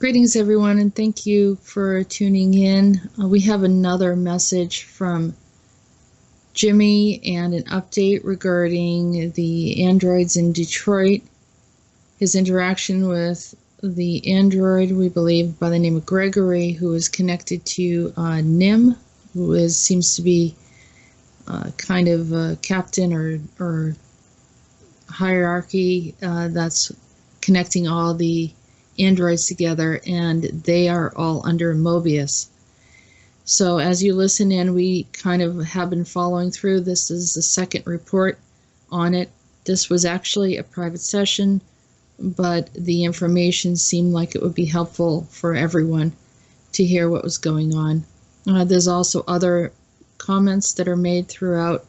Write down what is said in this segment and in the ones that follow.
Greetings, everyone, and thank you for tuning in. We have another message from Jimi and an update regarding the androids in Detroit. His interaction with the android, we believe, by the name of Gregory, who is connected to Nim, who seems to be kind of a captain or hierarchy that's connecting all the androids together, and they are all under Mobius. So as you listen in, we kind of have been following through. This is the second report on it. This was actually a private session, but the information seemed like it would be helpful for everyone to hear what was going on. There's also other comments that are made throughout,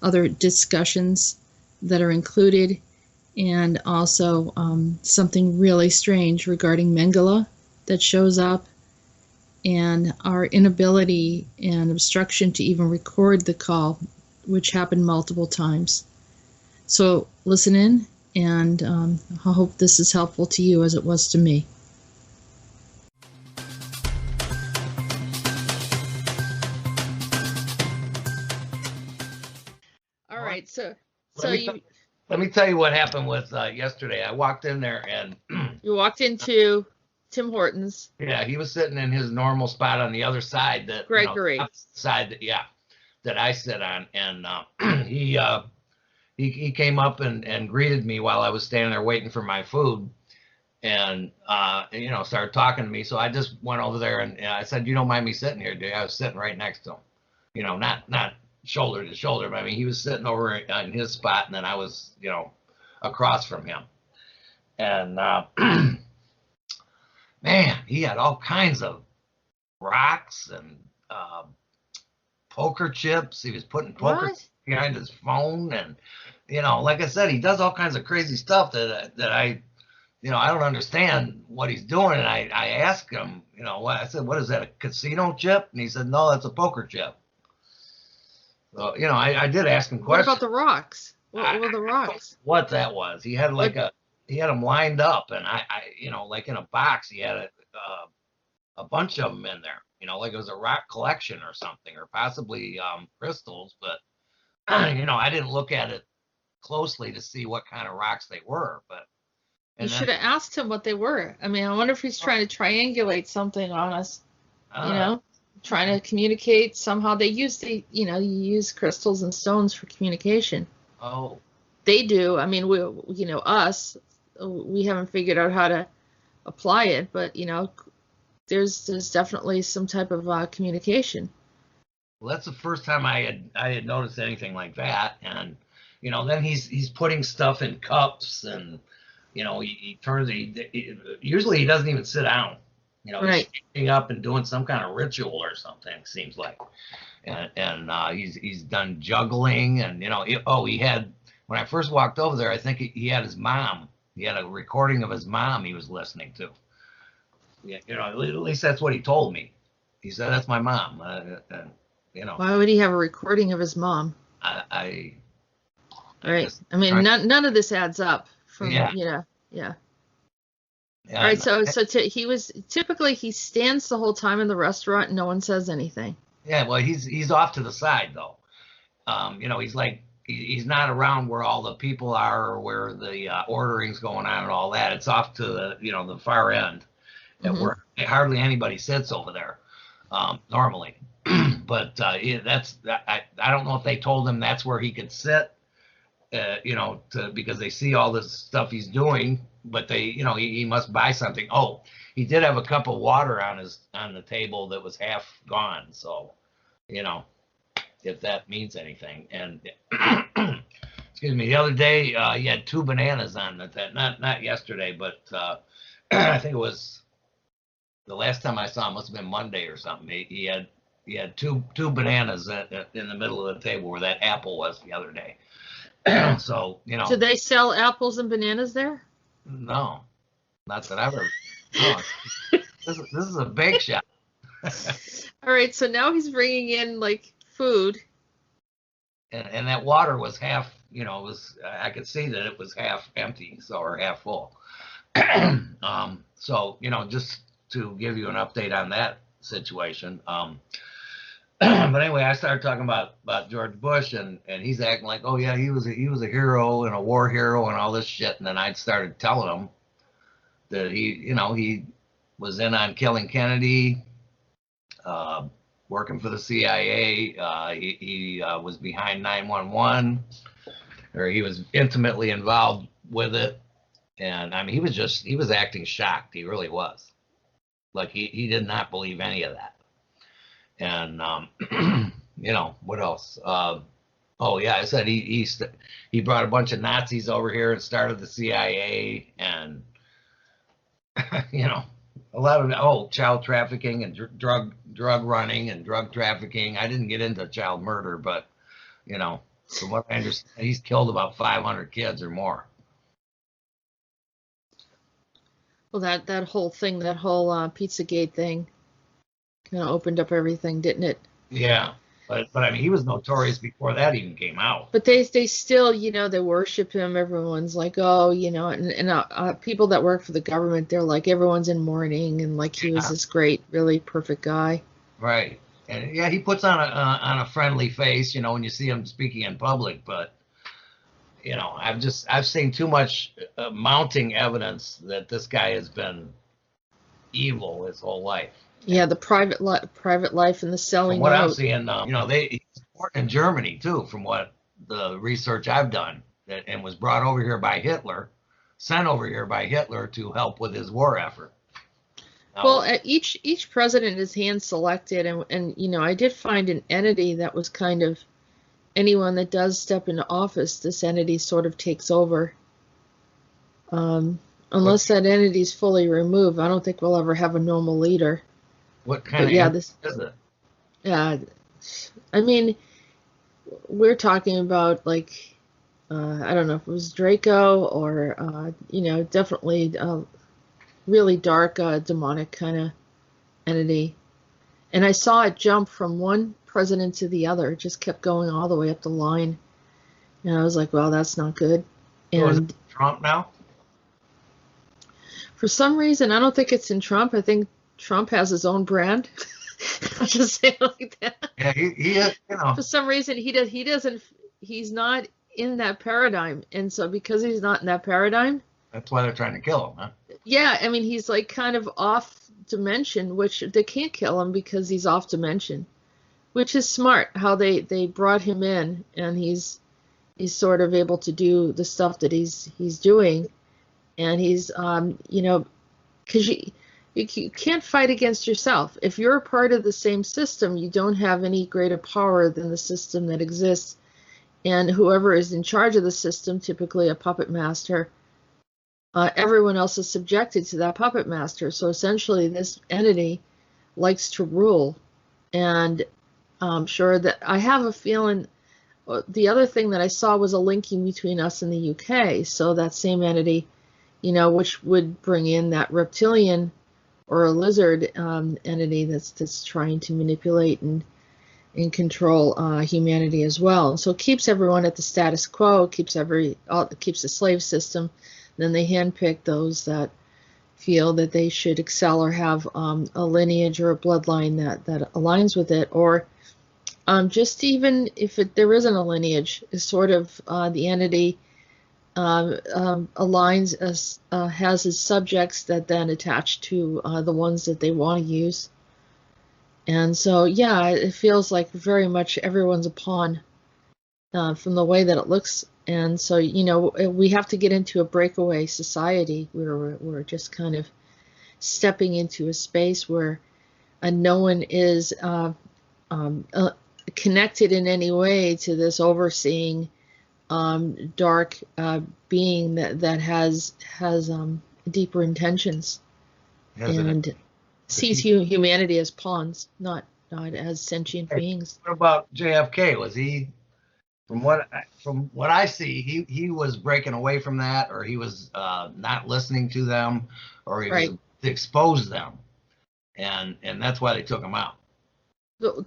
other discussions that are included, and also something really strange regarding Mengele that shows up, and our inability and obstruction to even record the call, which happened multiple times. So listen in, and I hope this is helpful to you as it was to me. All right, so let me tell you what happened with yesterday. I walked in there and you walked into Tim Hortons. Yeah, he was sitting in his normal spot on the other side, that Gregory side that I sit on, and he came up and greeted me while I was standing there waiting for my food, and started talking to me. So I just went over there and I said, "You don't mind me sitting here, do you?" I was sitting right next to him, not shoulder to shoulder, but I mean, he was sitting over in his spot, and then I was, across from him. And man, he had all kinds of rocks and poker chips. He was putting poker behind his phone, and like I said, he does all kinds of crazy stuff that I don't understand what he's doing. And I asked him, I said, "What is that, a casino chip?" And he said, "No, that's a poker chip." So, I did ask him questions. What about the rocks? What were the rocks? What that was? He had he had them lined up, and I like in a box, he had a bunch of them in there, like it was a rock collection or something, or possibly crystals. But I didn't look at it closely to see what kind of rocks they were. But you should have asked him what they were. I mean, I wonder if he's trying to triangulate something on us. Trying to communicate somehow. They use you use crystals and stones for communication. Oh. They do. I mean, we haven't figured out how to apply it, but there's definitely some type of communication. Well, that's the first time I had noticed anything like that. And then he's putting stuff in cups, and he turns usually he doesn't even sit down. Right. He's standing up and doing some kind of ritual or something, seems like. And he's done juggling, and he had, when I first walked over there, I think he had his mom. He had a recording of his mom he was listening to. Yeah, at least that's what he told me. He said, "That's my mom." Why would he have a recording of his mom? I right. I mean, none of this adds up. Yeah. All right, so he stands the whole time in the restaurant and no one says anything. Yeah, well, he's off to the side though. He's not around where all the people are, or where the ordering's going on and all that. It's off to the far end, where hardly anybody sits over there normally. But I don't know if they told him that's where he could sit, because they see all this stuff he's doing. But he must buy something. Oh, he did have a cup of water on the table that was half gone. So, if that means anything. And excuse me, the other day he had 2 bananas on that. Not yesterday, but I think it was the last time I saw him. Must have been Monday or something. He had two bananas in the middle of the table where that apple was the other day. So Do they sell apples and bananas there? No, not that I've ever. No, this is a bake shop. All right, so now he's bringing in like food, and that water was half. I could see that it was half empty, or half full. So just to give you an update on that situation. But anyway, I started talking about George Bush, and he's acting like, oh yeah, he was a hero and a war hero and all this shit. And then I started telling him that he was in on killing Kennedy, working for the CIA. He was behind 911, or he was intimately involved with it. And I mean, he was acting shocked. He really was. Like he did not believe any of that. And what else? Oh yeah, I said he brought a bunch of Nazis over here and started the CIA, and a lot of child trafficking and drug running and drug trafficking. I didn't get into child murder, but from what I understand, he's killed about 500 kids or more. Well, that whole thing, that whole Pizzagate thing, opened up everything, didn't it? Yeah, but I mean, he was notorious before that even came out. But they still, they worship him. Everyone's like, oh, and people that work for the government, they're like, everyone's in mourning, and like he was this great, really perfect guy. Right, and yeah, he puts on a friendly face, when you see him speaking in public, but. I've seen too much mounting evidence that this guy has been evil his whole life. Yeah, the private life and the selling. From what I'm seeing, he's born in Germany too. From what the research I've done, and was brought over here by Hitler, sent over here by Hitler to help with his war effort. Well, each president is hand selected, and I did find an entity that was kind of. Anyone that does step into office, this entity sort of takes over. Unless that entity is fully removed, I don't think we'll ever have a normal leader. What kind of entity is it? Yeah, I mean, we're talking about like, I don't know if it was Draco or, definitely really dark, demonic kind of entity. And I saw it jump from one president to the other. It just kept going all the way up the line. And I was like, well, that's not good. And is it Trump now? For some reason, I don't think it's in Trump. I think Trump has his own brand. I'll just say it like that. Yeah, he For some reason, he's not in that paradigm. And so because he's not in that paradigm. That's why they're trying to kill him, huh? Yeah, I mean, he's like kind of off dimension, which they can't kill him because he's off dimension. Which is smart, how they brought him in, and he's sort of able to do the stuff that he's doing, and he's because you can't fight against yourself. If you're a part of the same system, you don't have any greater power than the system that exists, and whoever is in charge of the system, typically a puppet master, everyone else is subjected to that puppet master. So essentially, this entity likes to rule, and I'm sure that I have a feeling the other thing that I saw was a linking between us and the UK. So that same entity, which would bring in that reptilian or a lizard entity that's trying to manipulate and control humanity as well. So it keeps everyone at the status quo, keeps the slave system. Then they handpick those that feel that they should excel or have a lineage or a bloodline that aligns with it, or just even if there isn't a lineage, is sort of the entity aligns as has its subjects that then attach to the ones that they want to use. And so, yeah, it feels like very much everyone's a pawn from the way that it looks. And so, we have to get into a breakaway society where we're just kind of stepping into a space where no one is connected in any way to this overseeing dark being that has deeper intentions and sees humanity as pawns, not as sentient beings. What about JFK? Was he, from what I see, he was breaking away from that, or he was not listening to them, or he was to expose them, and that's why they took him out.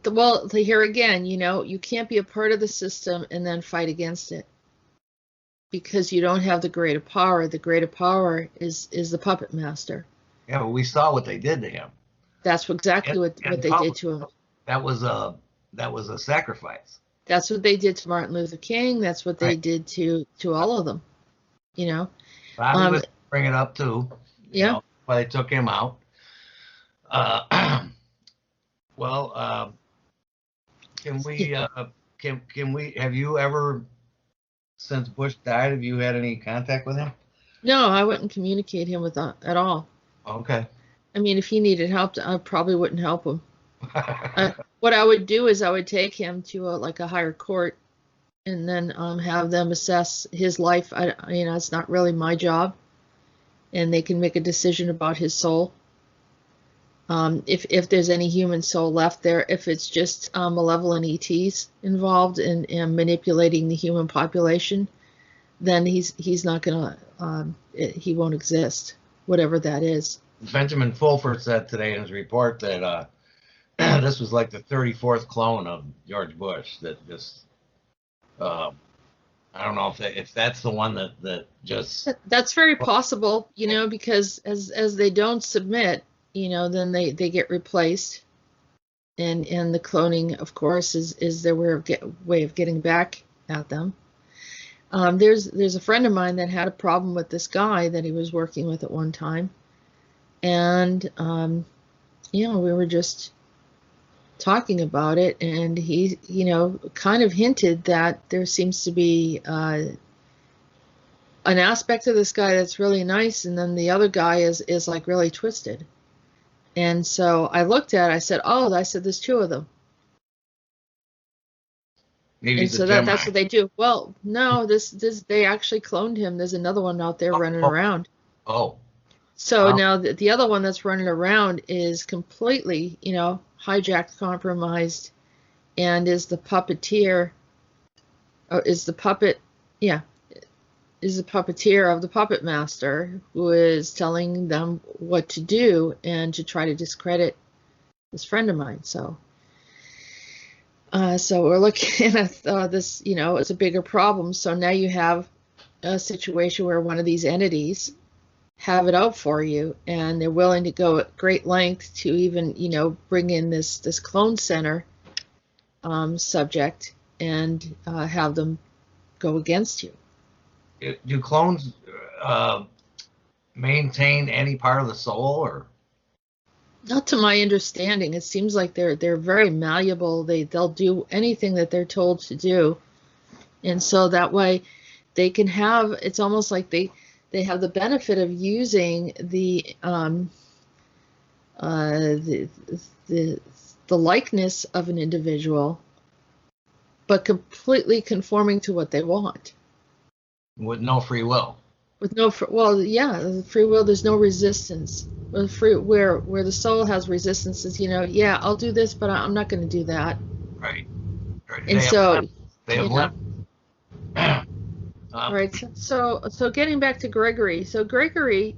Well, here again, you can't be a part of the system and then fight against it, because you don't have the greater power. The greater power is the puppet master. Yeah, but we saw what they did to him. That's exactly In what they did public, to him. that was a sacrifice. That's what they did to Martin Luther King. That's what they Right. did to all of them. You know. Bobby Um, was bringing it up too. yeah. Why they took him out. Well, can we can we have you ever since Bush died? Have you had any contact with him? No, I wouldn't communicate him with that at all. Okay. I mean, if he needed help, I probably wouldn't help him. What I would do is I would take him to a higher court and then have them assess his life. It's not really my job, and they can make a decision about his soul. If there's any human soul left there, if it's just malevolent ETs involved in manipulating the human population, then he's not gonna he won't exist, whatever that is. Benjamin Fulford said today in his report that this was like the 34th clone of George Bush. That just I don't know if that's the one that just. That's very possible, because as they don't submit, then they get replaced, and the cloning, of course, is their way of getting back at them. There's a friend of mine that had a problem with this guy that he was working with at one time, and we were just talking about it, and he kind of hinted that there seems to be an aspect of this guy that's really nice, and then the other guy is like really twisted. And so I looked at it, I said, there's two of them. Maybe and so that's what they do. Well, no, this they actually cloned him. There's another one out there running around. Oh. So now the other one that's running around is completely, hijacked, compromised, and is the puppeteer, or is the puppeteer of the puppet master, who is telling them what to do and to try to discredit this friend of mine. So we're looking at this, it's a bigger problem. So now you have a situation where one of these entities have it out for you, and they're willing to go at great length to even, bring in this clone center subject and have them go against you. Do clones maintain any part of the soul, or? Not to my understanding. It seems like they're very malleable. They'll do anything that they're told to do, and so that way they can have. It's almost like they have the benefit of using the likeness of an individual, but completely conforming to what they want. With no free will. With no free will. There's no resistance. Where the soul has resistance is, I'll do this, but I'm not going to do that. Right. And they have left. All right. So getting back to Gregory. So Gregory,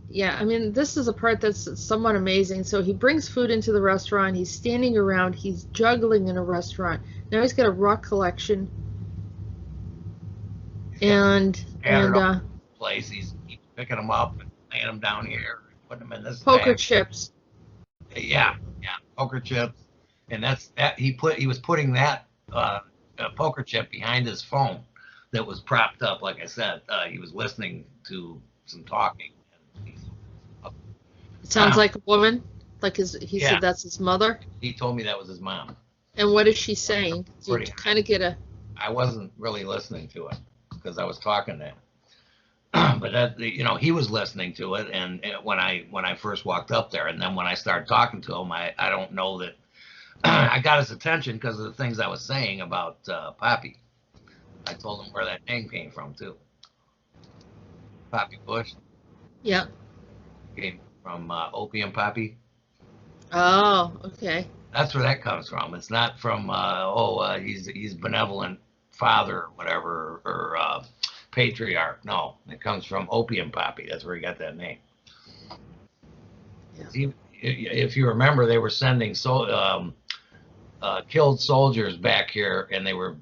this is a part that's somewhat amazing. So he brings food into the restaurant. He's standing around. He's juggling in a restaurant. Now he's got a rock collection. And place. He's picking them up and laying them down here, putting them in this poker bag. Chips. Yeah, poker chips, and that's that. He was putting that poker chip behind his phone that was propped up. Like I said, he was listening to some talking. It sounds like a woman. Like he said that's his mother. He told me that was his mom. And what is she saying? Do you kind of get a? I wasn't really listening to it because I was talking to him. But that, he was listening to it, and when I first walked up there, and then when I started talking to him, I don't know that I got his attention because of the things I was saying about Poppy. I told him where that name came from too. Poppy Bush. Yeah. Came from opium poppy. Oh, okay. That's where that comes from. It's not from he's benevolent father or whatever, or patriarch. No, it comes from opium poppy. That's where he got that name. Yeah. If you remember, they were sending killed soldiers back here, and they were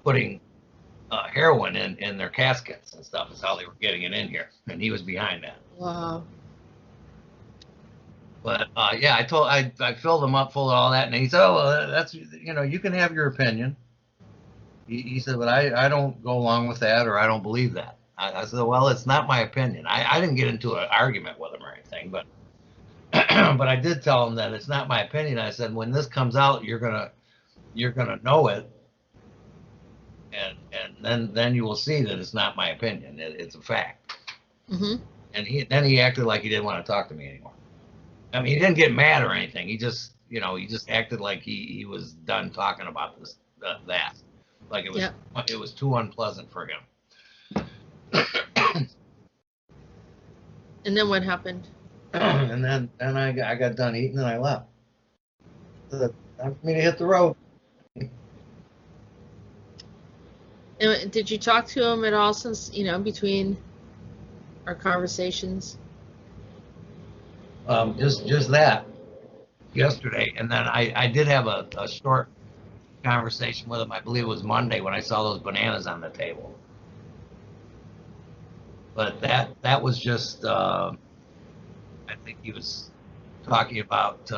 putting heroin in their caskets and stuff. Is how they were getting it in here, and he was behind that. Wow. But yeah, I filled him up full of all that, and he said, "Oh, well, that's you can have your opinion." He said, "But I don't go along with that, or I don't believe that." I said, "Well, it's not my opinion." I didn't get into an argument with him or anything, but but I did tell him that it's not my opinion. I said, "When this comes out, you're gonna know it, and then you will see that it's not my opinion. It's a fact." Mm-hmm. And then he acted like he didn't want to talk to me anymore. I mean, he didn't get mad or anything. He just acted like he was done talking about this that, like it was too unpleasant for him. And then what happened? And then I got done eating and I left. Time for me to hit the road. And did you talk to him at all since, between our conversations? Just that yesterday, and then I did have a short conversation with him. I believe it was Monday when I saw those bananas on the table. But that was just I think he was talking about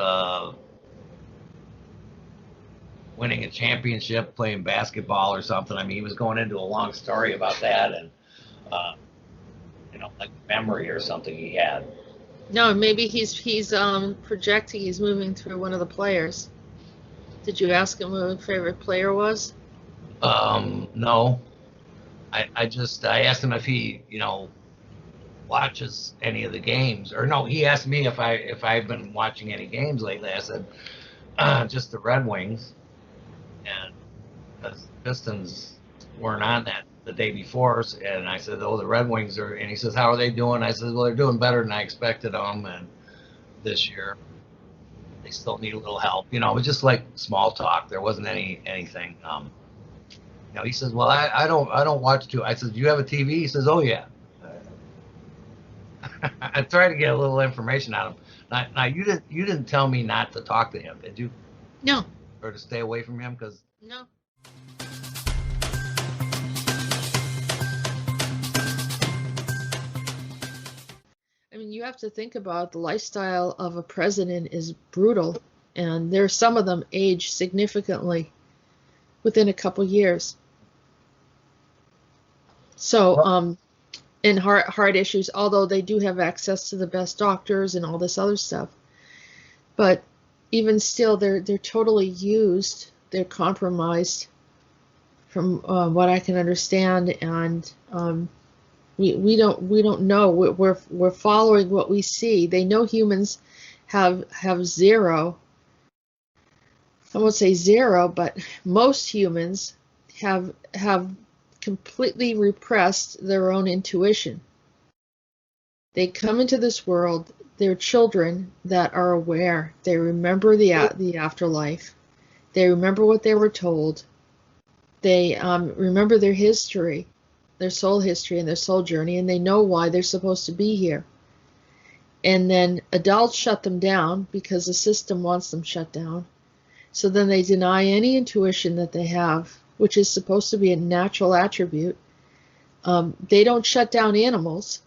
winning a championship, playing basketball or something. I mean, he was going into a long story about that, and like memory or something he had. No, maybe he's projecting he's moving through one of the players. Did you ask him who his favorite player was? No. I asked him if he, watches any of the games, or no, he asked me if I've been watching any games lately. I said just the Red Wings, and the Pistons weren't on that the day before, and I said, "Oh, the Red Wings are," and he says, "How are they doing?" I said, "Well, they're doing better than I expected them, and this year they still need a little help." It was just like small talk. There wasn't anything. He says, "Well, I don't watch too." I said, "Do you have a TV?" He says, "Oh yeah." I tried to get a little information out of him. Now you didn't tell me not to talk to him, did you? No. Or to stay away from him, because no. I mean, you have to think about the lifestyle of a president is brutal, and there's some of them age significantly within a couple years. So, in heart issues, although they do have access to the best doctors and all this other stuff, but even still, they're totally used. They're compromised, from what I can understand, and we don't know. We're following what we see. They know humans have zero. I won't say zero, but most humans have completely repressed their own intuition. They come into this world, they're children that are aware. They remember the afterlife. They remember what they were told. They remember their history, their soul history and their soul journey, and they know why they're supposed to be here. And then adults shut them down because the system wants them shut down. So then they deny any intuition that they have, which is supposed to be a natural attribute. They don't shut down animals.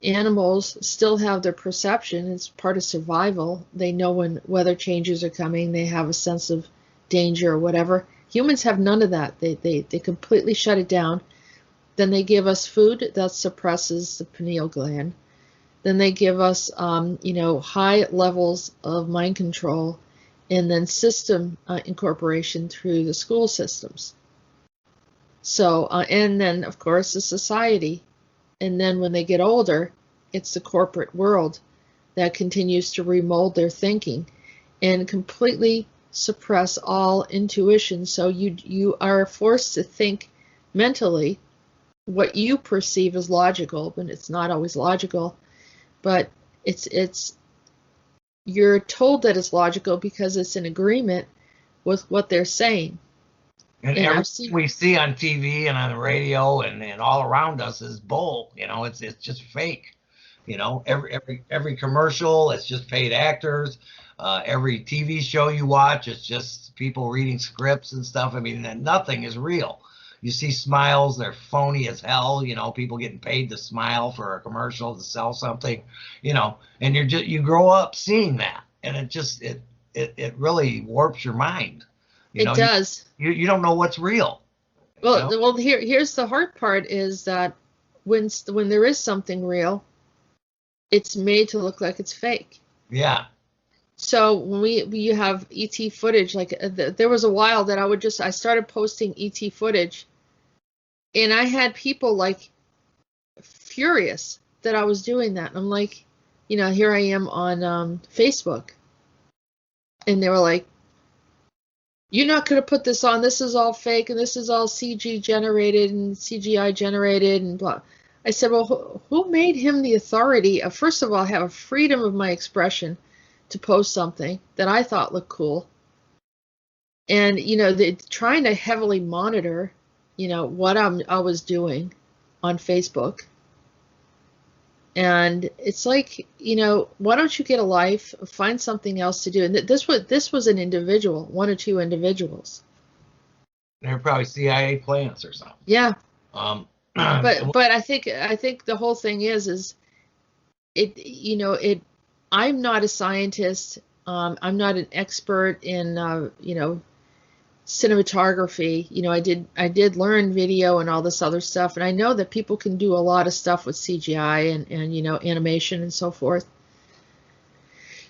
Animals still have their perception. It's part of survival. They know when weather changes are coming. They have a sense of danger or whatever. Humans have none of that. They completely shut it down. Then they give us food that suppresses the pineal gland. Then they give us, high levels of mind control, and then system incorporation through the school systems. So, and then, of course, the society. And then when they get older, it's the corporate world that continues to remold their thinking and completely suppress all intuition. So you are forced to think mentally what you perceive as logical, but it's not always logical. But you're told that it's logical because it's in agreement with what they're saying. And everything we see on TV and on the radio and all around us is bull. It's just fake. Every commercial, it's just paid actors. Every TV show you watch, it's just people reading scripts and stuff. I mean, nothing is real. you see smiles, they're phony as hell, you know, people getting paid to smile for a commercial to sell something, you know, and you grow up seeing that, and it really warps your mind. You It know, does. you don't know what's real. Well, here's the hard part is that when there is something real, it's made to look like it's fake. Yeah. So when you have ET footage, like there was a while that I started posting ET footage, and I had people like furious that I was doing that. And I'm like, you know, here I am on Facebook, and they were like, "You're not going to put this on. This is all fake, and this is all CG generated and CGI generated and blah." I said, "Well, who made him the authority of, first of all, have a freedom of my expression to post something that I thought looked cool, and you know, they're trying to heavily monitor, you know, what I was doing on Facebook." And it's like, you know, why don't you get a life, find something else to do? And this was an individual, one or two individuals. They're probably CIA plants or something. Yeah. But But I think the whole thing is it, you know, I'm not a scientist. I'm not an expert in you know, cinematography. You know, I did learn video and all this other stuff, and I know that people can do a lot of stuff with CGI and you know, animation and so forth.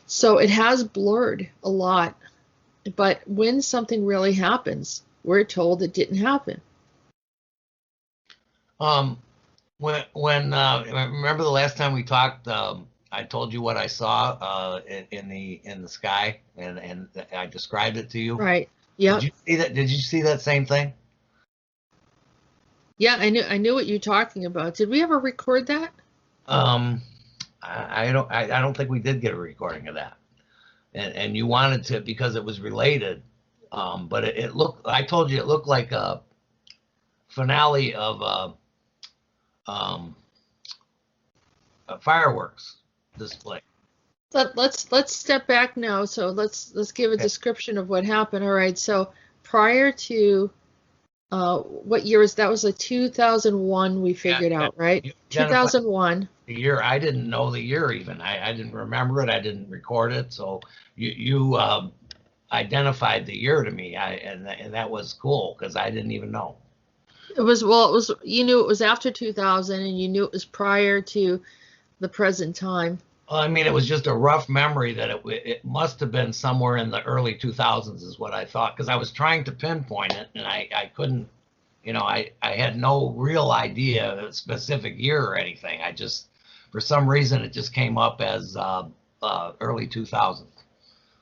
So it has blurred a lot, but when something really happens, we're told it didn't happen. when remember the last time we talked, I told you what I saw in the sky, and I described it to you. Right. Yeah. Did you see that? Did you see that same thing? Yeah, I knew what you're talking about. Did we ever record that? I don't think we did get a recording of that, and you wanted to because it was related, but it looked. I told you it looked like a finale of a fireworks display. Let's step back now. So let's give a description of what happened. All right. So prior to what year was that? Was like 2001 we figured out, right? 2001. The year, I didn't know the year even. I didn't remember it. I didn't record it. So you identified the year to me. And that was cool because I didn't even know. It was you knew it was after 2000 and you knew it was prior to the present time. Well, I mean, it was just a rough memory that it must have been somewhere in the early 2000s is what I thought, because I was trying to pinpoint it and I couldn't, you know, I had no real idea of a specific year or anything. I just, for some reason, it just came up as early 2000s.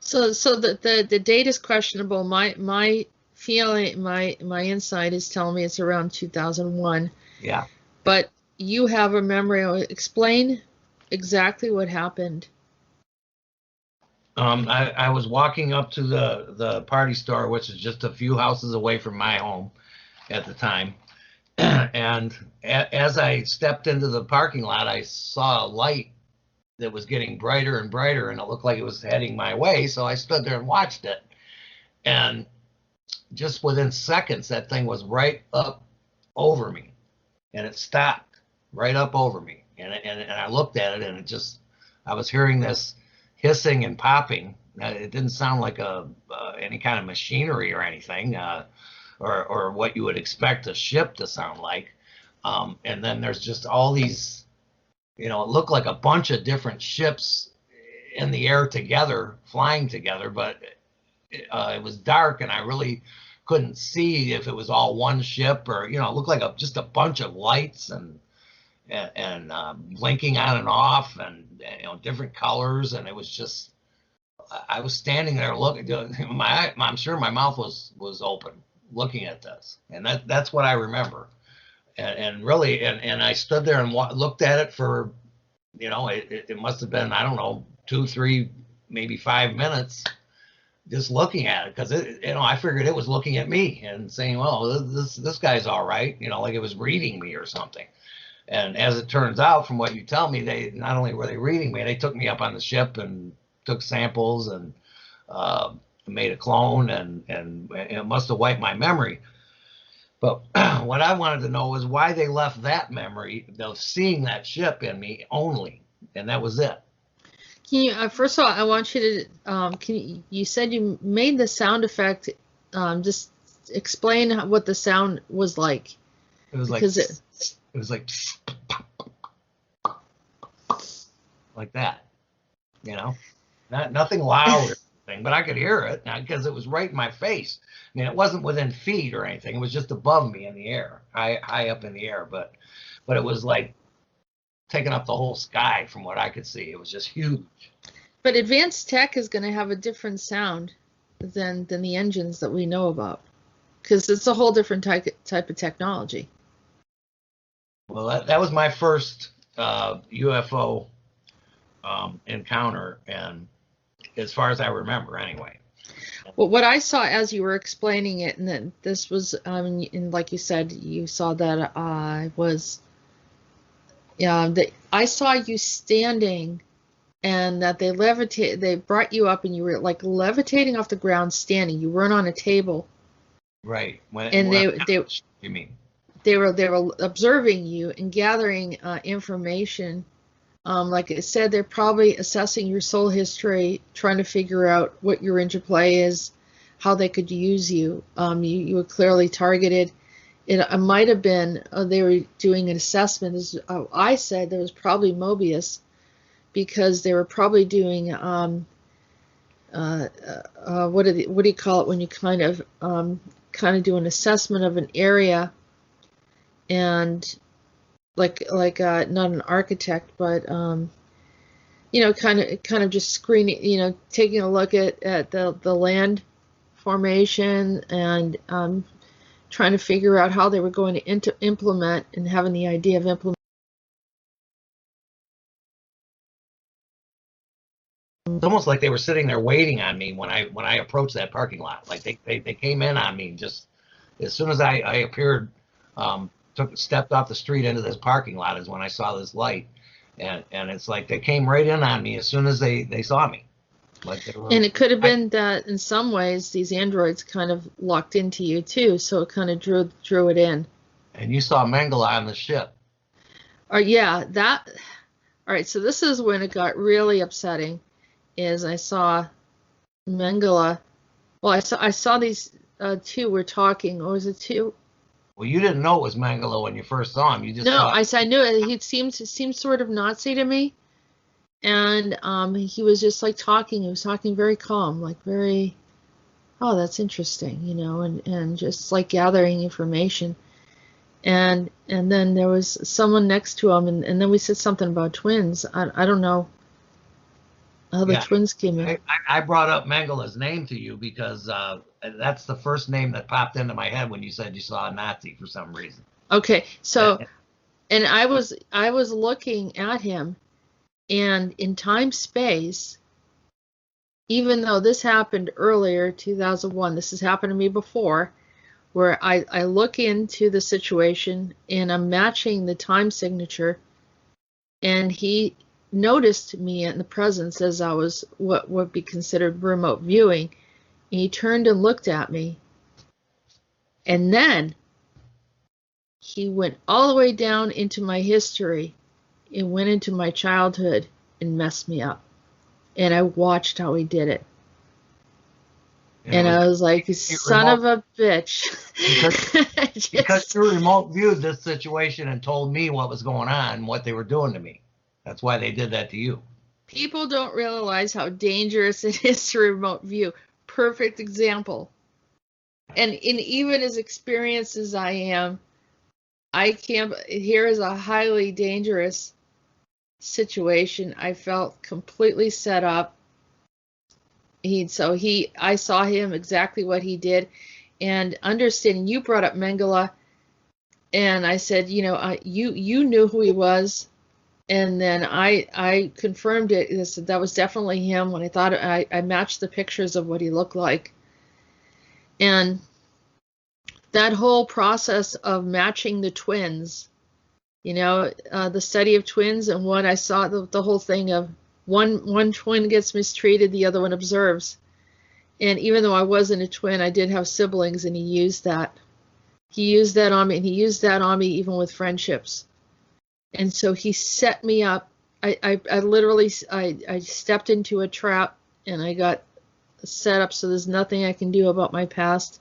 So the date is questionable. My feeling, my insight is telling me it's around 2001. Yeah. But you have a memory. Explain exactly what happened. I was walking up to the party store, which is just a few houses away from my home at the time. And as I stepped into the parking lot, I saw a light that was getting brighter and brighter, and it looked like it was heading my way. So I stood there and watched it. And just within seconds, that thing was right up over me, and it stopped right up over me. And I looked at it, and I was hearing this hissing and popping. It didn't sound like any kind of machinery or anything, or what you would expect a ship to sound like. And then there's just all these, you know, it looked like a bunch of different ships in the air together, flying together, but it was dark, and I really couldn't see if it was all one ship or, you know, it looked like just a bunch of lights and blinking on and off, and you know, different colors. And it was just, I was standing there looking. I'm sure my mouth was open looking at this, and that's what I remember. And really, and I stood there and looked at it for, you know, it must have been, I don't know, 2, 3, maybe 5 minutes, just looking at it, because you know, I figured it was looking at me and saying, well, this guy's all right, you know, like it was reading me or something. And as it turns out, from what you tell me, they not only were they reading me, they took me up on the ship and took samples and made a clone, and it must have wiped my memory. But what I wanted to know was why they left that memory of seeing that ship in me only, and that was it. Can you, first of all, I want you to, you said you made the sound effect, just explain what the sound was like. It was Because like that, you know, nothing loud or anything, but I could hear it because it was right in my face. I mean, it wasn't within feet or anything. It was just above me in the air, high up in the air. But it was like taking up the whole sky from what I could see. It was just huge. But advanced tech is going to have a different sound than the engines that we know about, because it's a whole different type of technology. Well, that was my first UFO encounter, and as far as I remember, anyway. Well, what I saw as you were explaining it, and then this was, and like you said, you saw that that I saw you standing, and that they brought you up, and you were like levitating off the ground, standing. You weren't on a table. Right. You mean? They were observing you and gathering information. Like I said, they're probably assessing your soul history, trying to figure out what your interplay is, how they could use you. You were clearly targeted. It might have been they were doing an assessment. As I said, there was probably Mobius, because they were probably doing what do you call it when you kind of do an assessment of an area, and like not an architect, but kind of just screening, taking a look at the land formation, and trying to figure out how they were going to implement, and having the idea of implementing. It's almost like they were sitting there waiting on me when I approached that parking lot. Like they came in on me just as soon as I appeared, stepped off the street into this parking lot is when I saw this light, and it's like they came right in on me as soon as they saw me. Like and it could have been that in some ways these androids kind of locked into you too, so it kind of drew it in. And you saw Mengele on the ship. Yeah, that. All right, so this is when it got really upsetting. Is I saw Mengele. Well, I saw these two were talking, or was it two? Well, you didn't know it was Mengele when you first saw him. You just I knew it. He seemed sort of Nazi to me, and he was just like talking. He was talking very calm, like very, oh, that's interesting, and just like gathering information. And then there was someone next to him, and then we said something about twins. I don't know how the twins came in. I brought up Mengele's name to you because that's the first name that popped into my head when you said you saw a Nazi for some reason. Okay, so, and I was looking at him, and in time space, even though this happened earlier, 2001, this has happened to me before, where I look into the situation and I'm matching the time signature, and he noticed me in the presence as I was what would be considered remote viewing, and he turned and looked at me, and then he went all the way down into my history and went into my childhood and messed me up, and I watched how he did it. And I was like, son of a bitch. Because you remote viewed this situation and told me what was going on, what they were doing to me. That's why they did that to you. People don't realize how dangerous it is to remote view. Perfect example. And even as experienced as I am, here is a highly dangerous situation. I felt completely set up. I saw him exactly what he did, and understanding. You brought up Mengele, and I said, you knew who he was, and then I confirmed it. I said that was definitely him. When I thought I matched the pictures of what he looked like, and that whole process of matching the twins, the study of twins, and what I saw, the whole thing of one twin gets mistreated, the other one observes. And even though I wasn't a twin, I did have siblings, and he used that. He used that on me, and he used that on me even with friendships. And so he set me up. I literally I stepped into a trap, and I got set up, so there's nothing I can do about my past.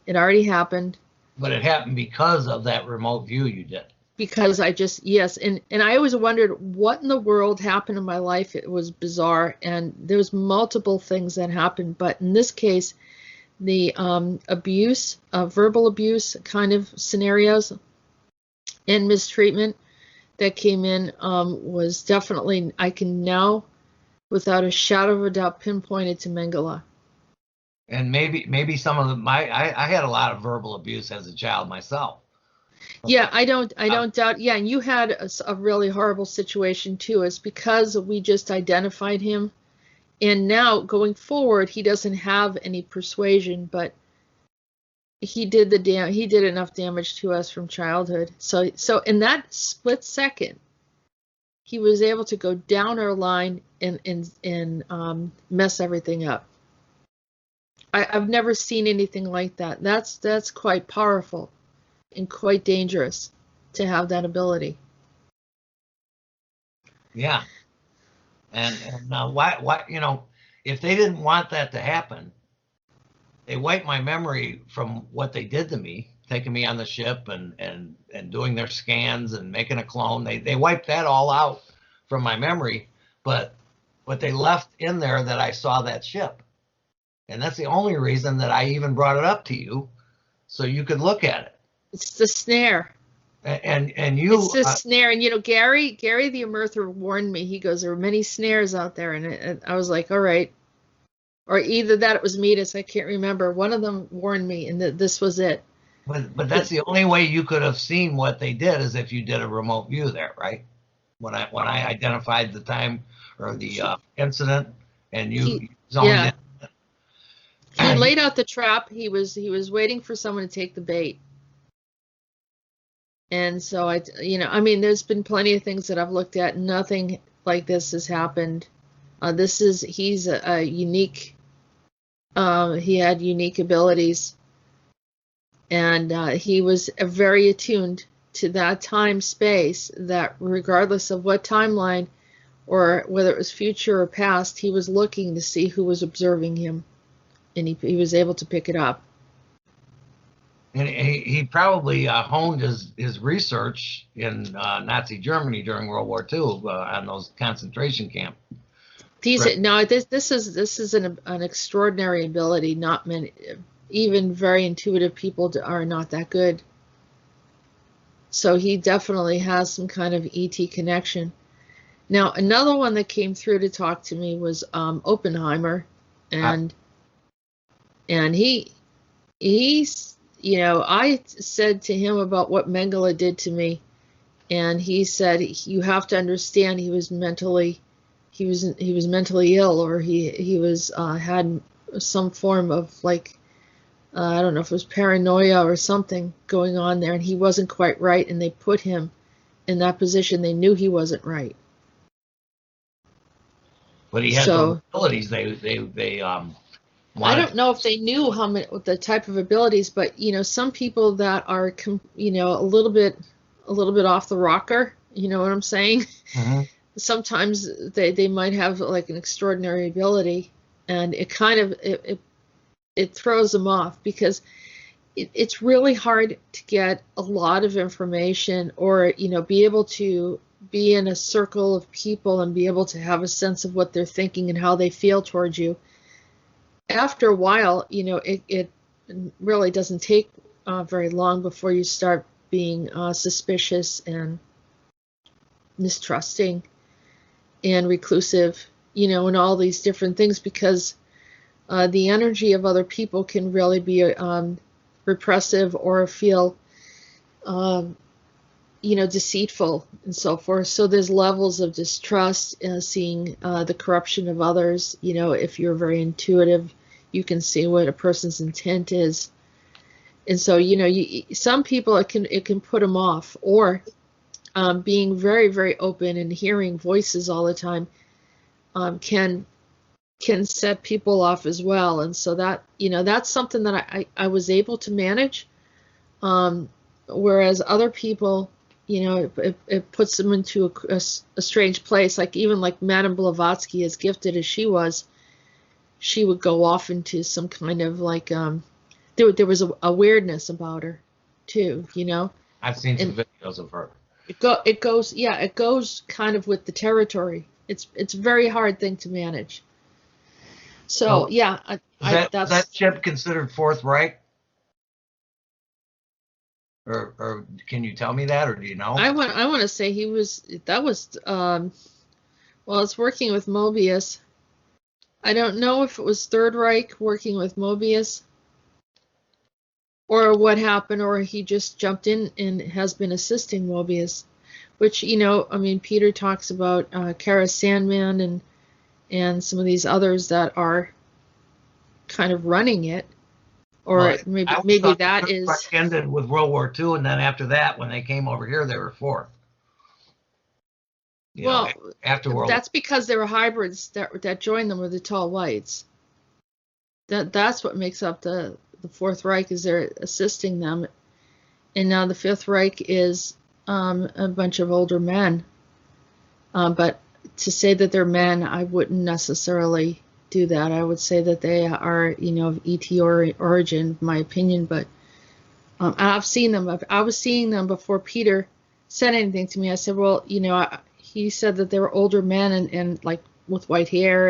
It already happened. But it happened because of that remote view you did. Because I just, yes, and I always wondered what in the world happened in my life. It was bizarre, and there was multiple things that happened, but in this case, the abuse, verbal abuse kind of scenarios and mistreatment that came in was definitely, I can now, without a shadow of a doubt, pinpoint it to Mengele. And maybe some of I had a lot of verbal abuse as a child myself. Yeah, I don't doubt. Yeah, and you had a really horrible situation too. It's because we just identified him, and now going forward, he doesn't have any persuasion, but he did enough damage to us from childhood. So in that split second, he was able to go down our line and mess everything up. I've never seen anything like that. That's quite powerful and quite dangerous to have that ability. Yeah. And why, if they didn't want that to happen, they wiped my memory from what they did to me, taking me on the ship and doing their scans and making a clone. They wiped that all out from my memory, but they left in there that I saw that ship. And that's the only reason that I even brought it up to you, so you could look at it. It's the snare. And you. It's the snare, and Gary the Immerser warned me. He goes, there are many snares out there, and I was like, all right. Or either that, it was Metis, I can't remember. One of them warned me, and this was it. But that's the only way you could have seen what they did, is if you did a remote view there, right? When I identified the time or the incident, and you zoned in. He laid out the trap. He was waiting for someone to take the bait. And so there's been plenty of things that I've looked at. Nothing like this has happened. He's a unique. He had unique abilities, and he was very attuned to that time space. That regardless of what timeline, or whether it was future or past, he was looking to see who was observing him. And he was able to pick it up. And he probably honed his research in Nazi Germany during World War II on those concentration camps. No, this is an extraordinary ability. Not many, even very intuitive people are not that good. So he definitely has some kind of ET connection. Now, another one that came through to talk to me was Oppenheimer, and he's, I said to him about what Mengele did to me, and he said, you have to understand, he was mentally ill, or he was had some form of I don't know if it was paranoia or something going on there, and he wasn't quite right, and they put him in that position. They knew he wasn't right. But he had those abilities. They I don't know if they knew the type of abilities, but some people that are a little bit off the rocker, you know what I'm saying? Mm-hmm. Sometimes they might have like an extraordinary ability, and it kind of it throws them off, because it's really hard to get a lot of information, or be able to be in a circle of people and be able to have a sense of what they're thinking and how they feel towards you. After a while, it really doesn't take very long before you start being suspicious and mistrusting and reclusive, and all these different things, because the energy of other people can really be repressive, or feel, deceitful and so forth. So there's levels of distrust, seeing the corruption of others. If you're very intuitive, you can see what a person's intent is. And so, some people, it can put them off, or being very, very open and hearing voices all the time can set people off as well. And so that, that's something that I was able to manage. Whereas other people, it puts them into a strange place. Like even like Madame Blavatsky, as gifted as she was, she would go off into some kind of like there was a weirdness about her too, I've seen some and videos of her. it goes kind of with the territory. It's a very hard thing to manage. So So yeah, was that that's ship considered Fourth Reich? Or can you tell me that, or do you know? I want to say that was well, it's working with Mobius. I don't know if it was Third Reich working with Mobius or what happened, or he just jumped in and has been assisting Mobius, which, I mean, Peter talks about Kara Sandman and some of these others that are kind of running it, Well, or I always maybe thought the that Third Reich is, ended with World War II, and then after that, when they came over here, they were fourth. You know, well, after World War. that's because there were hybrids that joined them with the tall whites. That's what makes up the Fourth Reich, is they're assisting them, and now the Fifth Reich is a bunch of older men. But to say that they're men, I wouldn't necessarily do that. I would say that they are, of ET origin, in my opinion. But I've seen them. I was seeing them before Peter said anything to me. I said, well, he said that they were older men and like with white hair,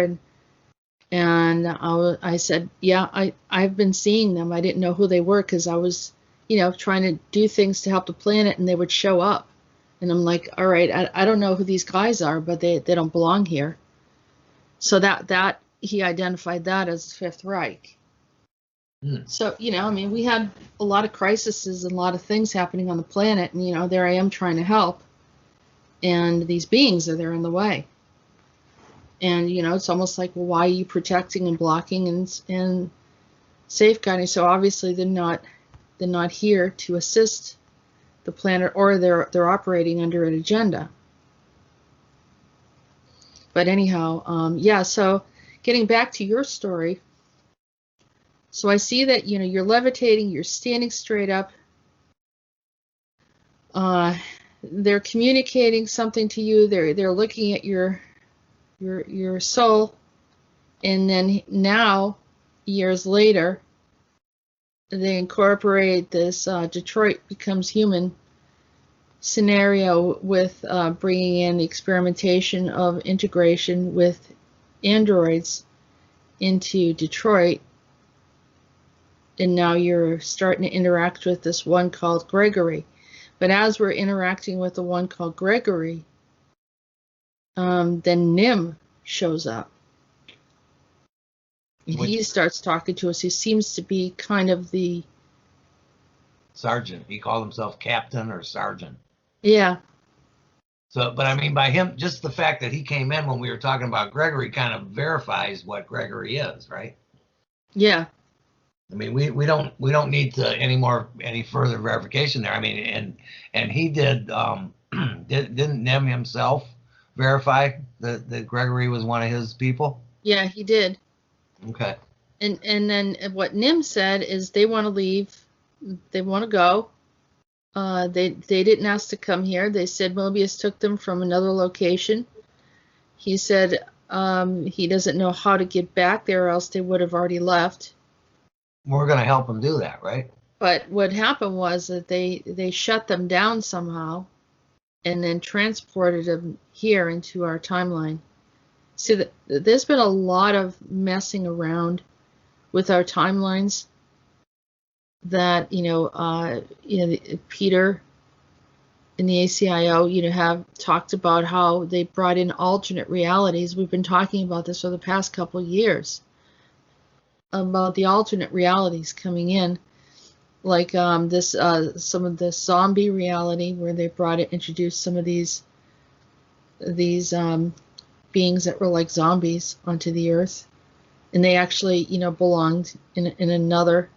and I said, yeah, I've been seeing them. I didn't know who they were because I was, trying to do things to help the planet, and they would show up. And I'm like, all right, I don't know who these guys are, but they don't belong here. So that he identified that as the Fifth Reich. So, I mean, we had a lot of crises and a lot of things happening on the planet, and, there I am trying to help. And these beings are there in the way. And, it's almost like, well, why are you protecting and blocking and safeguarding? So obviously they're not here to assist the planet, or they're operating under an agenda. But anyhow, yeah, so getting back to your story. So I see that, you're levitating, you're standing straight up. They're communicating something to you. They're looking at your soul. And then now, years later, they incorporate this Detroit Becomes Human scenario with bringing in the experimentation of integration with androids into Detroit. And now you're starting to interact with this one called Gregory. But as we're interacting with the one called Gregory, then Nim shows up. And he starts talking to us. He seems to be kind of the sergeant. He called himself captain or sergeant. Yeah. So, but I mean, by him, just the fact that he came in when we were talking about Gregory kind of verifies what Gregory is, right? Yeah. I mean, we don't need to any further verification there. I mean, and he did didn't Nim himself verify that Gregory was one of his people? Yeah, he did. Okay. And then what Nim said is they want to leave, they want to go. They didn't ask to come here. They said Mobius took them from another location. He said he doesn't know how to get back there, or else they would have already left. We're going to help them do that, right? But what happened was that they shut them down somehow and then transported them here into our timeline. See, there's been a lot of messing around with our timelines that, Peter and the ACIO, have talked about how they brought in alternate realities. We've been talking about this for the past couple of years, about the alternate realities coming in, like some of the zombie reality where they introduced some of these beings that were like zombies onto the earth, and they actually belonged in another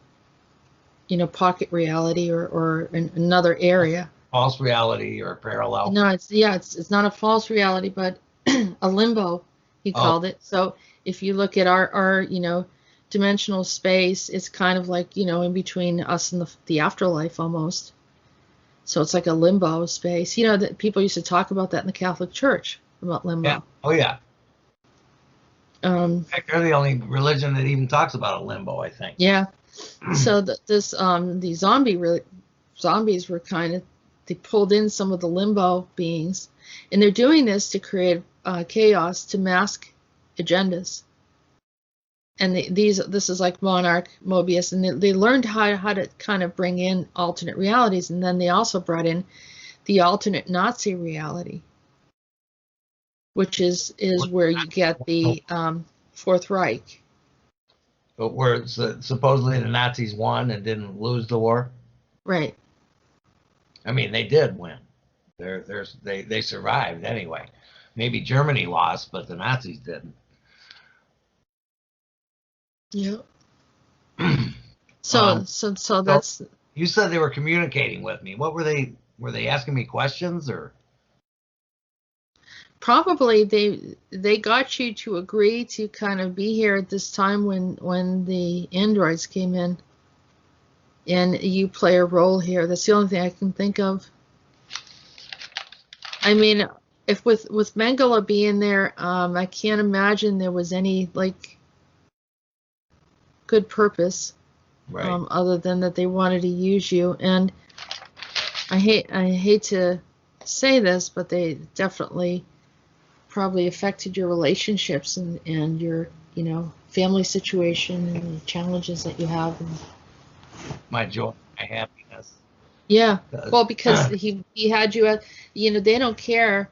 pocket reality or in another area. False reality or parallel. No, it's not a false reality, but a limbo, he called it. So if you look at our dimensional space. It's kind of like, in between us and the afterlife almost. So it's like a limbo space. That people used to talk about that in the Catholic Church, about limbo. Yeah. Oh yeah. In fact, they're the only religion that even talks about a limbo, I think. Yeah. So these zombies were they pulled in some of the limbo beings, and they're doing this to create chaos, to mask agendas. And this is like Monarch, Mobius, and they learned how to kind of bring in alternate realities, and then they also brought in the alternate Nazi reality, which is where you get the Fourth Reich. But where supposedly the Nazis won and didn't lose the war. Right. I mean, they did win. They survived anyway. Maybe Germany lost, but the Nazis didn't. Yeah. So that's. You said they were communicating with me. What were they? Were they asking me questions or? Probably they got you to agree to kind of be here at this time when the androids came in, and you play a role here. That's the only thing I can think of. I mean, if with Mengele being there, I can't imagine there was any like good purpose, right. Other than that they wanted to use you. And I hate to say this, but they definitely probably affected your relationships and your family situation and the challenges that you have. And my joy, my happiness. Yeah, well, because he had you at, they don't care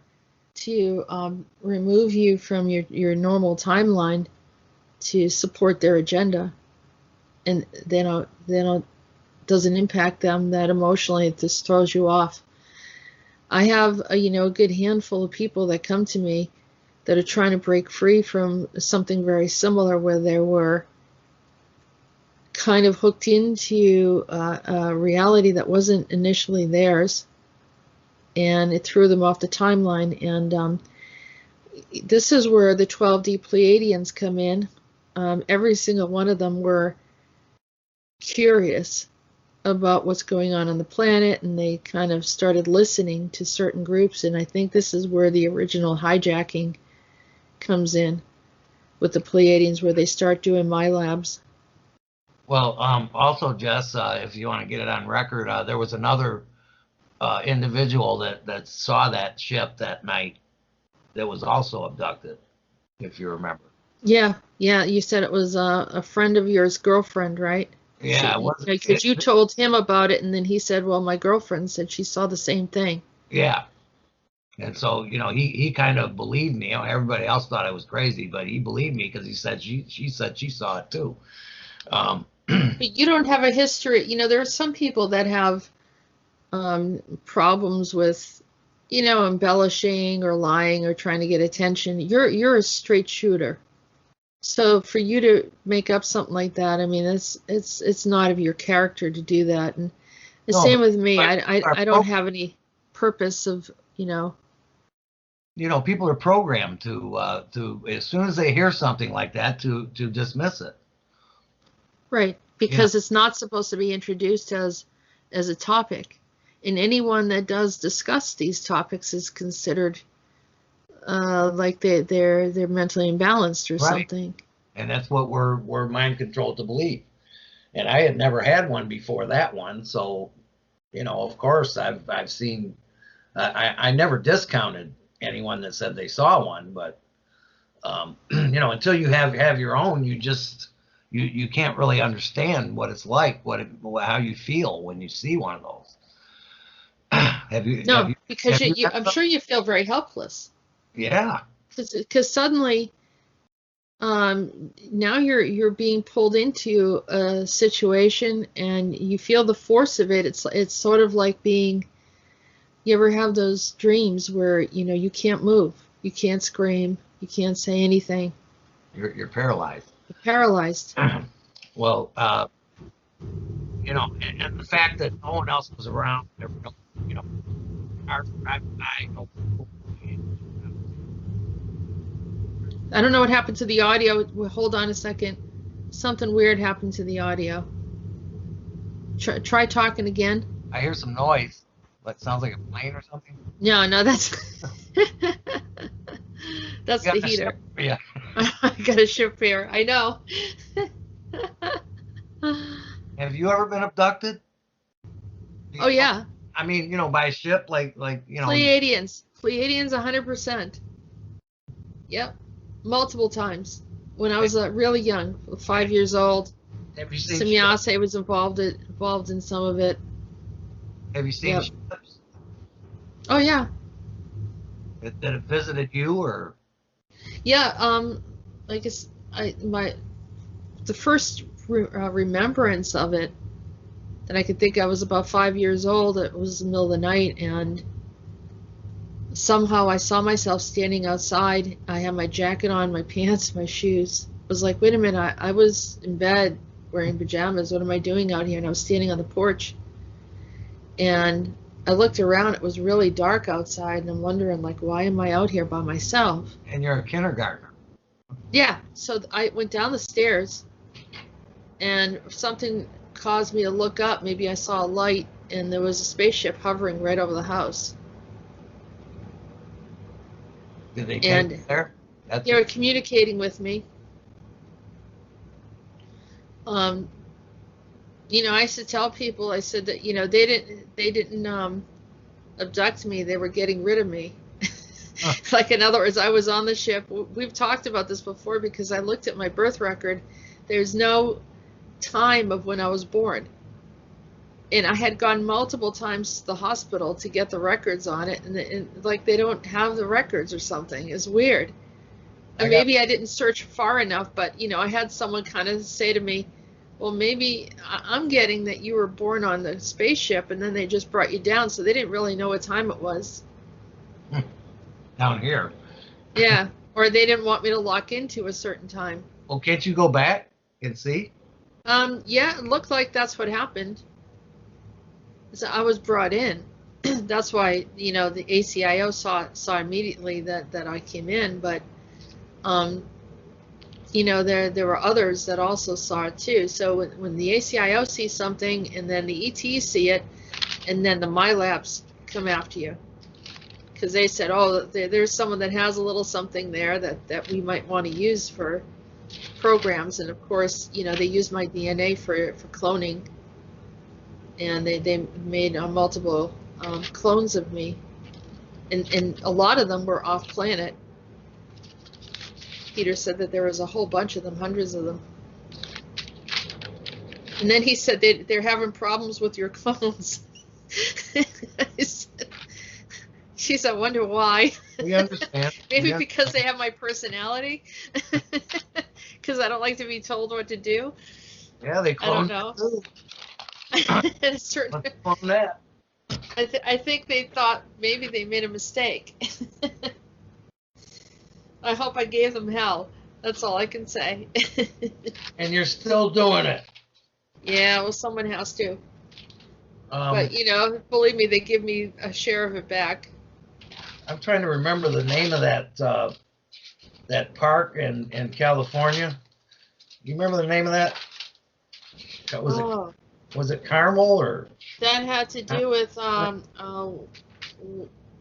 to remove you from your normal timeline to support their agenda, and they don't doesn't impact them that emotionally. It just throws you off. I have a good handful of people that come to me that are trying to break free from something very similar, where they were kind of hooked into a reality that wasn't initially theirs, and it threw them off the timeline. And this is where the 12D Pleiadians come in. Every single one of them were curious about what's going on the planet, and they kind of started listening to certain groups. And I think this is where the original hijacking comes in with the Pleiadians, where they start doing my labs. Well, also, Jess, if you want to get it on record, there was another individual that saw that ship that night that was also abducted, if you remember. Yeah, you said it was a friend of yours, girlfriend, right? Yeah, because you told him about it, and then he said, well, my girlfriend said she saw the same thing. Yeah. And so, he kind of believed me. Everybody else thought I was crazy, but he believed me because he said she said she saw it too. But you don't have a history. There are some people that have problems with, embellishing or lying or trying to get attention. You're a straight shooter. So for you to make up something like that, I mean, it's not of your character to do that. And the same with me. I don't have any purpose of, people are programmed to as soon as they hear something like that to dismiss it. Right, because it's not supposed to be introduced as a topic. And anyone that does discuss these topics is considered like they're mentally imbalanced or something. And that's what we're mind controlled to believe. And I had never had one before that one, so of course I've seen. I never discounted anyone that said they saw one, but until you have your own, you can't really understand what it's like, how you feel when you see one of those. Because I'm sure you feel very helpless. Yeah. Because suddenly, now you're being pulled into a situation, and you feel the force of it. It's sort of like being. You ever have those dreams where you can't move, you can't scream, you can't say anything. You're paralyzed. You're paralyzed. Well, and the fact that no one else was around, I don't know what happened to the audio. Hold on a second. something weird happened to the audio. Try talking again. I hear some noise. What sounds like a plane or something? No, that's that's You the got a heater. ship? Yeah. I got a ship here. I know. Have you ever been abducted? Do you Oh know? yeah, I mean, by a ship, like Pleiadians, 100%. Yep, multiple times. When I was really young, 5 years old, have you seen ships? Semyase was involved in some of it. Have you seen Yep. ships Oh yeah, that have visited you, or yeah. I guess the first remembrance of it that I could think of was about 5 years old. It was the middle of the night, and somehow I saw myself standing outside. I had my jacket on, my pants, my shoes. I was like, wait a minute, I was in bed wearing pajamas. What am I doing out here? And I was standing on the porch. And I looked around. It was really dark outside. And I'm wondering, like, why am I out here by myself? and you're a kindergartner? Yeah. So I went down the stairs, and something caused me to look up. Maybe I saw a light, and there was a spaceship hovering right over the house. Did they And take you there? they were communicating with me. Um, I used to tell people, I said that, they didn't abduct me, they were getting rid of me. Huh. Like, in other words, I was on the ship. We've talked about this before because I looked at my birth record. There's no time of when I was born. And I had gone multiple times to the hospital to get the records on it, and like, they don't have the records or something. It's weird. And maybe I didn't search far enough, but, I had someone kind of say to me, well, maybe I'm getting that you were born on the spaceship and then they just brought you down, so they didn't really know what time it was. Down here. Yeah, or they didn't want me to lock into a certain time. Well, can't you go back and see? Yeah, it looked like that's what happened. So I was brought in. That's why, the ACIO saw immediately that I came in, but there were others that also saw it too. So when the ACIO sees something, and then the ETs see it, and then the MyLabs come after you, because they said, oh, there's someone that has a little something there that we might want to use for programs. And of course, they used my DNA for cloning, and they made multiple clones of me, and a lot of them were off planet. Peter said that there was a whole bunch of them, hundreds of them. And then he said they're having problems with your clones. Geez, I wonder why. We understand. Maybe because they have my personality? Because I don't like to be told what to do? Yeah, they cloned. I don't know. Let's clone that. I think they thought maybe they made a mistake. I hope I gave them hell. That's all I can say. And you're still doing it. Yeah, well, someone has to. But, believe me, they give me a share of it back. I'm trying to remember the name of that park in California. You remember the name of that? Was it Carmel, or? That had to do with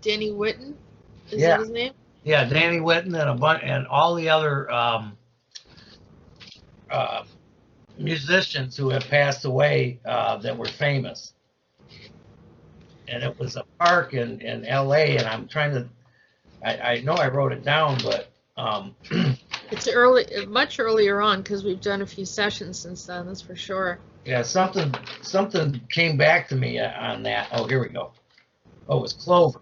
Danny Whitten. Is Yeah. that his name? Yeah, Danny Whitten and all the other musicians who have passed away that were famous. And it was a park in LA, and I'm trying to, I know I wrote it down, but It's much earlier on, because we've done a few sessions since then, that's for sure. yeah, something came back to me on that. Oh, here we go. Oh, it was Clover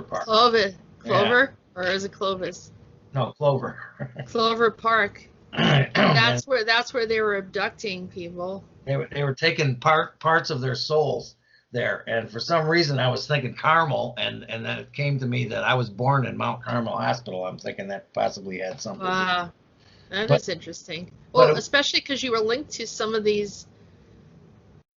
Park. Clover? Yeah. Or is it Clovis? No, Clover. Clover Park. That's where they were abducting people. They were taking parts of their souls there, and for some reason I was thinking Carmel, and then it came to me that I was born in Mount Carmel Hospital. I'm thinking that possibly had something. Wow, is interesting. Well, especially because you were linked to some of these.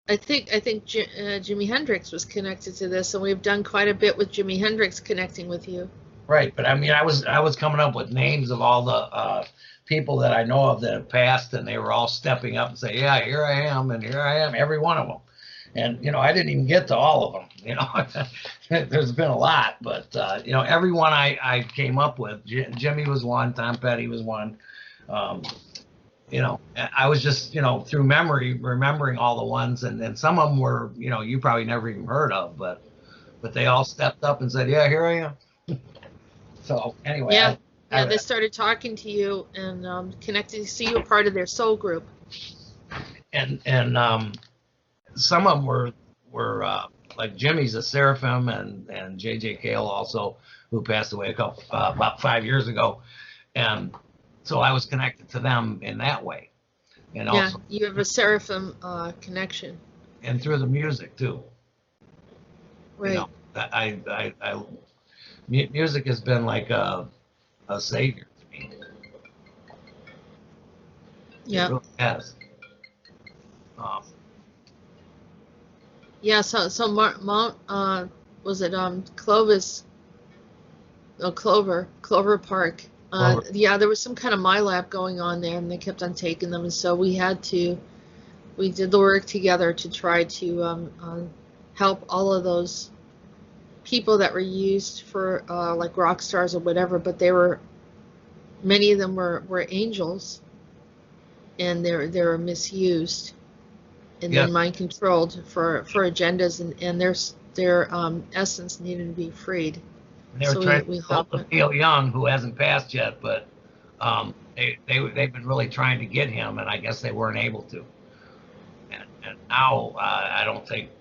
I think Jimi Hendrix was connected to this, and we've done quite a bit with Jimi Hendrix connecting with you. Right, but I mean, I was coming up with names of all the people that I know of that have passed, and they were all stepping up and say, "Yeah, here I am, and here I am," every one of them. And I didn't even get to all of them. There's been a lot, but everyone I came up with, Jimmy was one, Tom Petty was one. Um, I was just through memory remembering all the ones, and then some of them were you probably never even heard of, but they all stepped up and said, "Yeah, here I am." So Yeah, anyway, yeah, I they started talking to you and connecting, so you were part of their soul group. and some of them were like Jimmy's a seraphim, and J.J. Cale also, who passed away about 5 years ago, and so I was connected to them in that way, and Yeah, also you have a seraphim connection, and through the music too. You right? know, music has been like a savior to me. It Yeah, really has. Um, yeah. So Mount was it Clovis? Oh, Clover Park. Clover. Yeah, there was some kind of MyLab going on there, and they kept on taking them, and so we did the work together to try to help all of those people that were used for like rock stars or whatever, but many of them were angels, and they were misused and Yes, then mind controlled for agendas, and their essence needed to be freed. and they were So trying we to hold helped the them. Neil Young, who hasn't passed yet, but they've been really trying to get him, and I guess they weren't able to. And now I don't think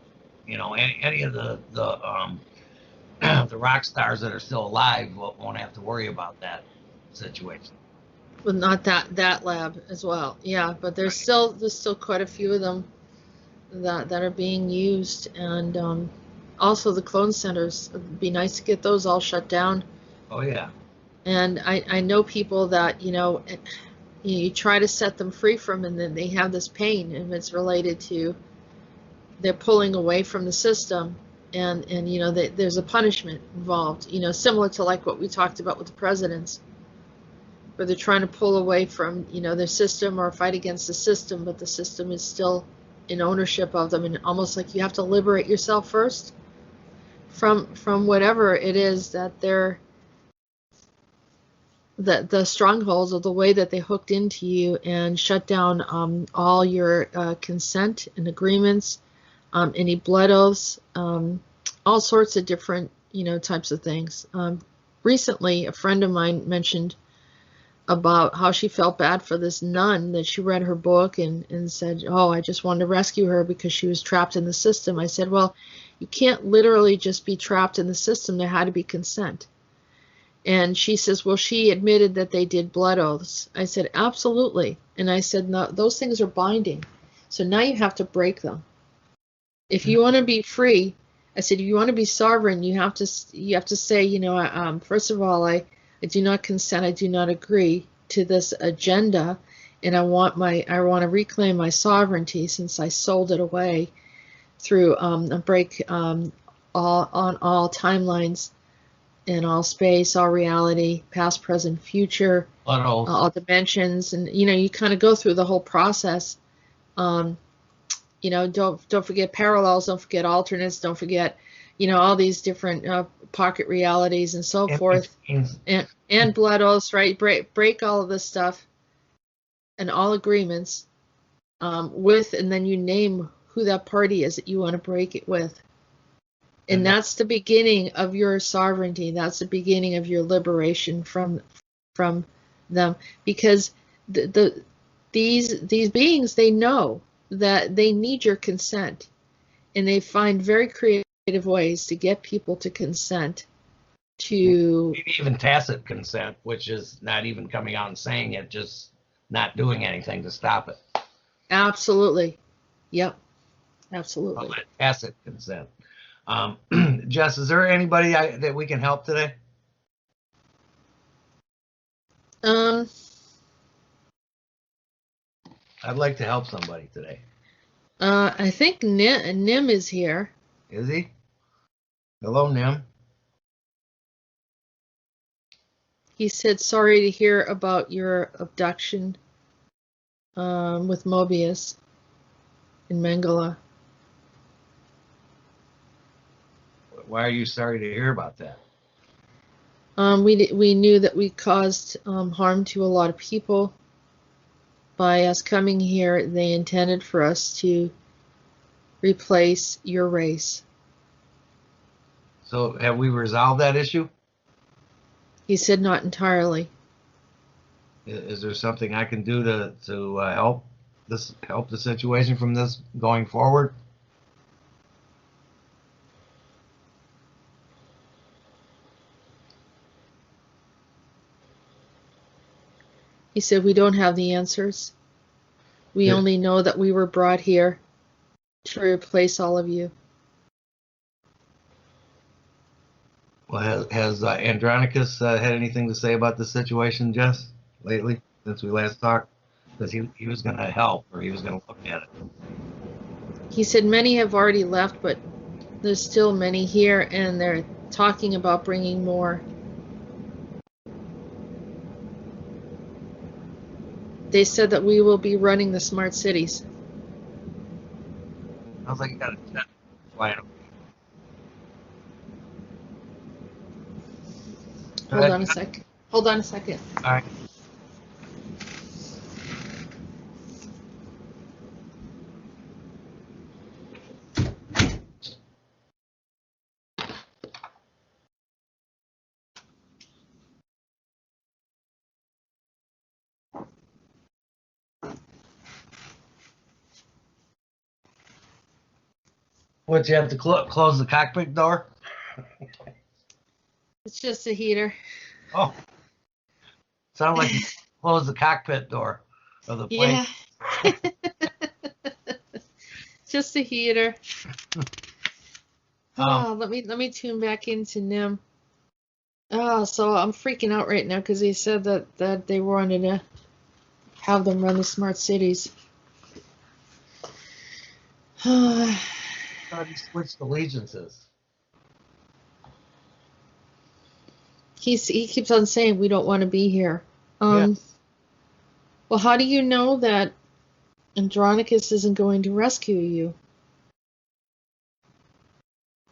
any of the the rock stars that are still alive won't have to worry about that situation. Well, not that lab as well. Yeah, but Right. there's still quite a few of them that are being used, and also the clone centers. It'd be nice to get those all shut down. Oh yeah. And I know people that you try to set them free from, and then they have this pain, and it's related to they're pulling away from the system, and there's a punishment involved. Similar to like what we talked about with the presidents, where they're trying to pull away from their system or fight against the system, but the system is still in ownership of them, and almost like you have to liberate yourself first from whatever it is that the strongholds of the way that they hooked into you and shut down all your consent and agreements, any blood oaths, all sorts of different types of things. Recently, a friend of mine mentioned about how she felt bad for this nun that she read her book and said, "Oh, I just wanted to rescue her because she was trapped in the system." I said, "Well, you can't literally just be trapped in the system. There had to be consent." And she says, "Well, she admitted that they did blood oaths." I said, "Absolutely." And I said, "No, those things are binding. So now you have to break them. If you want to be free," I said, "if you want to be sovereign, you have to say, first of all, I do not consent, I do not agree to this agenda, and I want to reclaim my sovereignty since I sold it away through a break all timelines in all space, all reality, past, present, future, Blood oath. all dimensions, and you kind of go through the whole process. Um, don't forget parallels, don't forget alternates, don't forget, all these different pocket realities and so In forth, betweens. and blood oaths, right? Break all of this stuff and all agreements and then you name who that party is that you want to break it with. And And that, that's the beginning of your sovereignty. That's the beginning of your liberation from them, because these beings, they know that they need your consent, and they find very creative ways to get people to consent to. maybe even tacit consent, which is not even coming out and saying it, just not doing anything to stop it. Absolutely. Yep, Call absolutely. that tacit consent. Um, Jess, is there anybody that we can help today? um I'd like to help somebody today. I think Nim is here. Is he? Hello, Nim. He said, sorry to hear about your abduction with Mobius in Mengele. Why are you sorry to hear about that? We knew that we caused harm to a lot of people. By us coming here, they intended for us to replace your race. So have we resolved that issue? He said not entirely. Is there something I can do to help the situation from this going forward? He said we don't have the answers. We only know that we were brought here to replace all of you. Well, has Andronicus had anything to say about the situation, Jess, lately, since we last talked? Because he was going to help, or he was going to look at it. He said many have already left, but there's still many here, and they're talking about bringing more. They said that we will be running the smart cities. Sounds like you got a jet flying over. Hold on a second. Hold on a second. All right. What, you have to close the cockpit door? It's just a heater. Oh, sound like you closed the cockpit door of the plane. Yeah. Just a heater. Oh, let me tune back into NIM. Oh, so I'm freaking out right now because they said that they wanted to have them run the smart cities. I thought he switched allegiances. He keeps on saying we don't want to be here. Yeah. Well, how do you know that Andronicus isn't going to rescue you?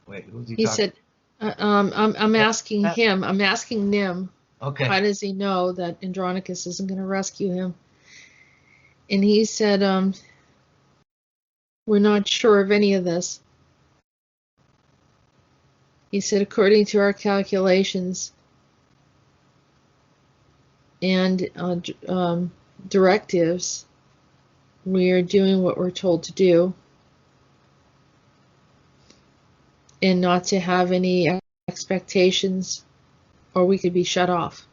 Wait, who's he He talking? said, I'm asking him. I'm asking Nim. Okay. How does he know that Andronicus isn't going to rescue him? And he said, we're not sure of any of this. He said, according to our calculations and directives, we are doing what we're told to do and not to have any expectations or we could be shut off.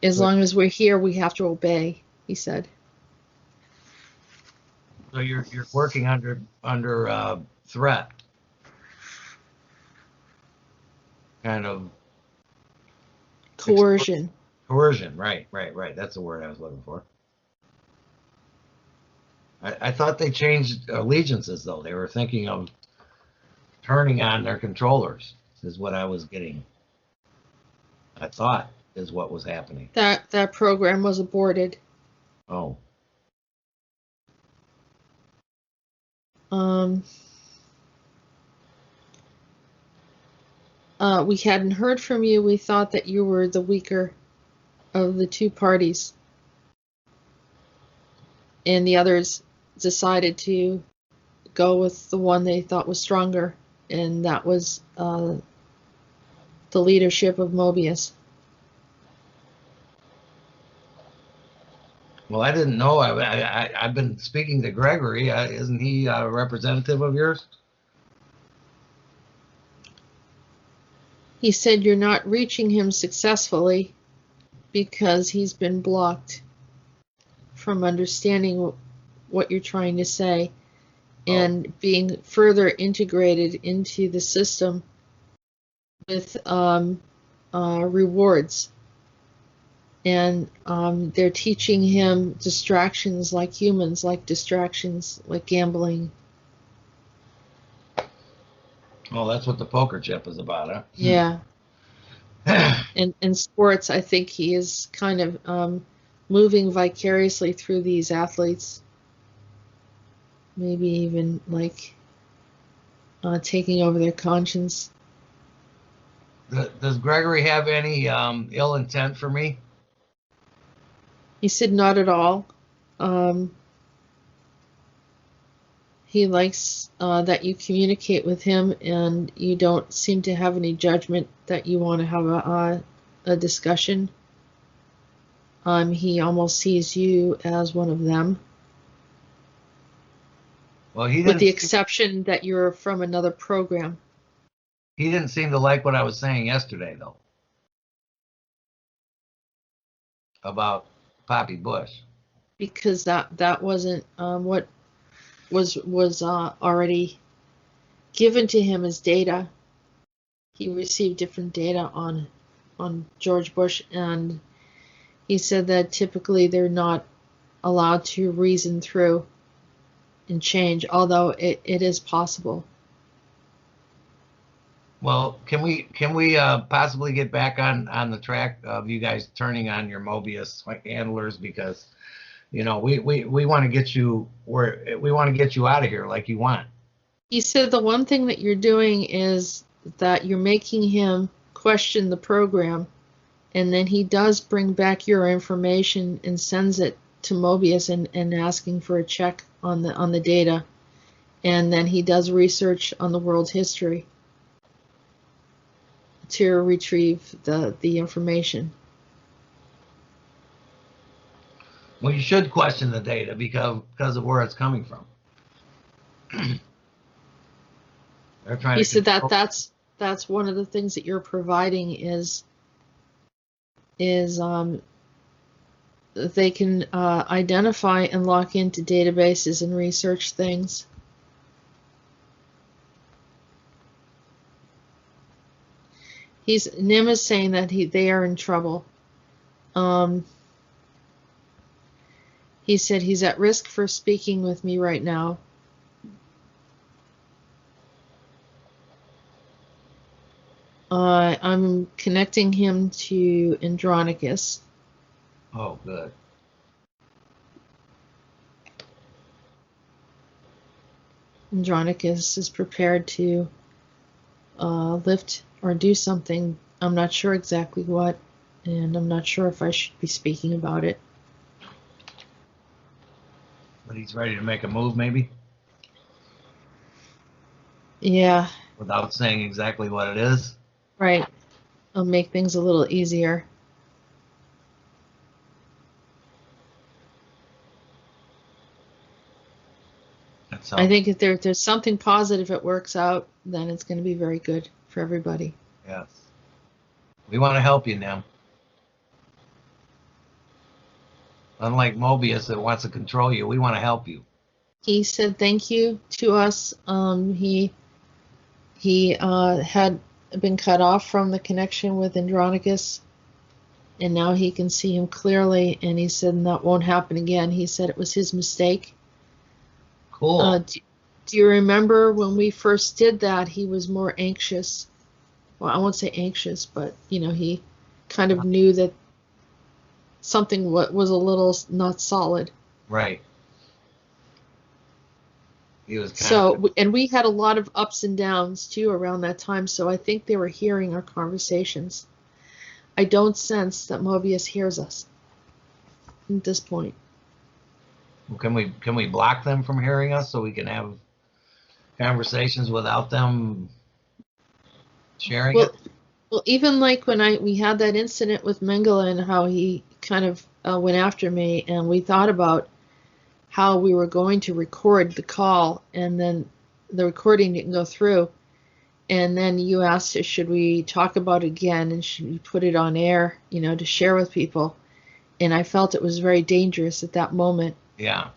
As long as we're here, we have to obey, he said. So you're working under threat. Kind of Coercion. Coercion, right. That's the word I was looking for. I thought they changed allegiances, though. They were thinking of turning on their controllers, is what I was getting. I thought is what was happening. That program was aborted. Oh. We hadn't heard from you. We thought that you were the weaker of the two parties. And the others decided to go with the one they thought was stronger. And that was the leadership of Mobius. Well, I didn't know. I've been speaking to Gregory. Isn't he a representative of yours? He said you're not reaching him successfully because he's been blocked from understanding what you're trying to say and being further integrated into the system with rewards. And they're teaching him distractions like humans, like distractions like gambling. Well, that's what the poker chip is about, huh? Yeah. In sports, I think he is kind of moving vicariously through these athletes, maybe even like taking over their conscience. Does Gregory have any ill intent for me? He said not at all. Um, he likes that you communicate with him, and you don't seem to have any judgment that you want to have a discussion. He almost sees you as one of them, Well, with the exception that you're from another program. he didn't seem to like what I was saying yesterday, though, about Poppy Bush. Because that wasn't what was already given to him as data. He received different data on George Bush, and he said that typically they're not allowed to reason through and change, although it is possible. Well, can we possibly get back on the track of you guys turning on your Mobius handlers, because we want to get you out of here like you want. He said the one thing that you're doing is that you're making him question the program, and then he does bring back your information and sends it to Mobius and asking for a check on the data, and then he does research on the world's history to retrieve the information. Well, you should question the data because of where it's coming from. They're trying He to said that's one of the things that you're providing is they can identify and lock into databases and research things. Nim is saying that they are in trouble. He said he's at risk for speaking with me right now. I'm connecting him to Andronicus. Oh, good. Andronicus is prepared to lift or do something. I'm not sure exactly what, and I'm not sure if I should be speaking about it. But he's ready to make a move, maybe? Yeah. Without saying exactly what it is? Right. I'll make things a little easier. I think if there's something positive it works out, then it's going to be very good for everybody. Yes. We want to help you, Nim. Unlike Mobius that wants to control you, we want to help you. He said thank you to us. He had been cut off from the connection with Andronicus, and now he can see him clearly, and he said that won't happen again. He said it was his mistake. Cool. Do you remember when we first did that, he was more anxious? Well, I won't say anxious, but he kind of knew that something was a little not solid. Right. He was and we had a lot of ups and downs too around that time, so I think they were hearing our conversations. I don't sense that Mobius hears us at this point. Well, can we block them from hearing us so we can have conversations without them sharing it? Well, even like when we had that incident with Mengele and how he kind of went after me, and we thought about how we were going to record the call, and then the recording didn't go through, and then you asked us, should we talk about it again, and should we put it on air, to share with people, and I felt it was very dangerous at that moment. Yeah.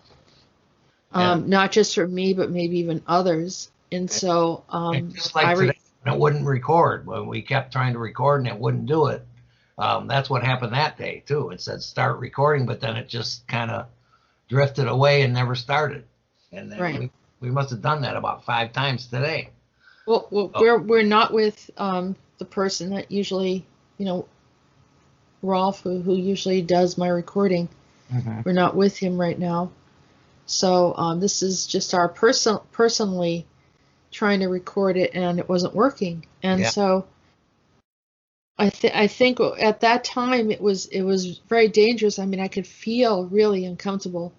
Not just for me, but maybe even others. And so just like today, it wouldn't record. When we kept trying to record and it wouldn't do it. That's what happened that day too. It said start recording, but then it just kind of drifted away and never started. And then we must have done that about 5 times today. Well, we're not with the person that usually you know, Rolf, who usually does my recording. Mhm. We're not with him right now. So this is just our personally trying to record it, and it wasn't working. And Yeah. so I think at that time it was very dangerous. I mean, I could feel really uncomfortable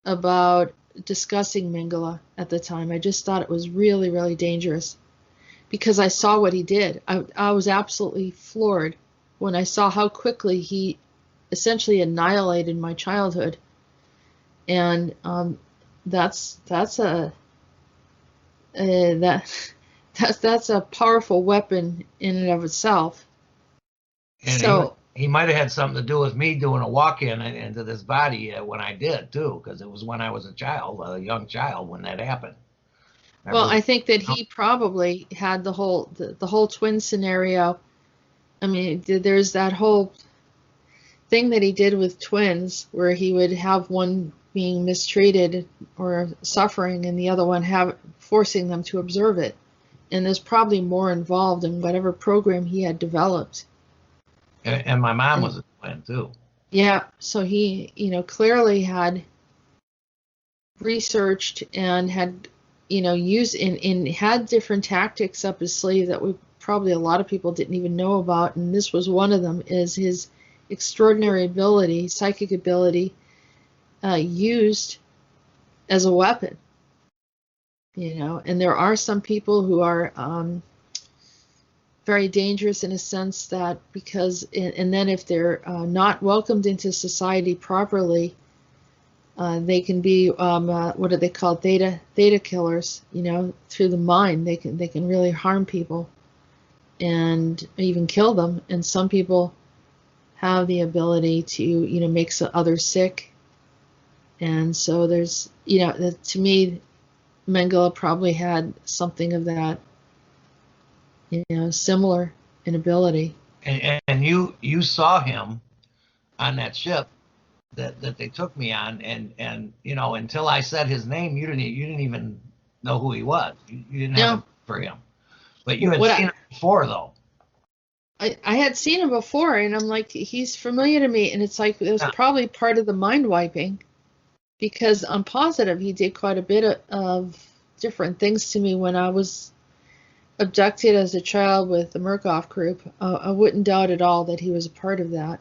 about discussing Mengele at the time. I just thought it was really, really dangerous because I saw what he did. I was absolutely floored when I saw how quickly he essentially annihilated my childhood. And that's a that's a powerful weapon in and of itself. And So, he might have had something to do with me doing a walk-in into this body when I did too, because it was when I was a young child, when that happened. I well, really, I think that he probably had the whole twin scenario. I mean, there's that whole thing that he did with twins where he would have one being mistreated or suffering and the other one forcing them to observe it. And there's probably more involved in whatever program he had developed. and my mom And was a twin too. yeah, so he, clearly had researched and had, used and had different tactics up his sleeve that we probably a lot of people didn't even know about. And this was one of them, is his extraordinary ability, psychic ability, used as a weapon. And there are some people who are very dangerous in a sense that because, and then if they're not welcomed into society properly, they can be what are they called, theta killers. Through the mind, they can really harm people and even kill them. And some people have the ability to make others sick. And so there's to me, Mengele probably had something of that, similar in ability. And you saw him on that ship that they took me on, and until I said his name, you didn't even know who he was. You didn't have a No, name for him, but you had what seen him before though. I had seen him before, and I'm like, he's familiar to me, and it's like it was Yeah. probably part of the mind wiping, because I'm positive he did quite a bit of different things to me when I was abducted as a child with the Murkoff group. I wouldn't doubt at all that he was a part of that.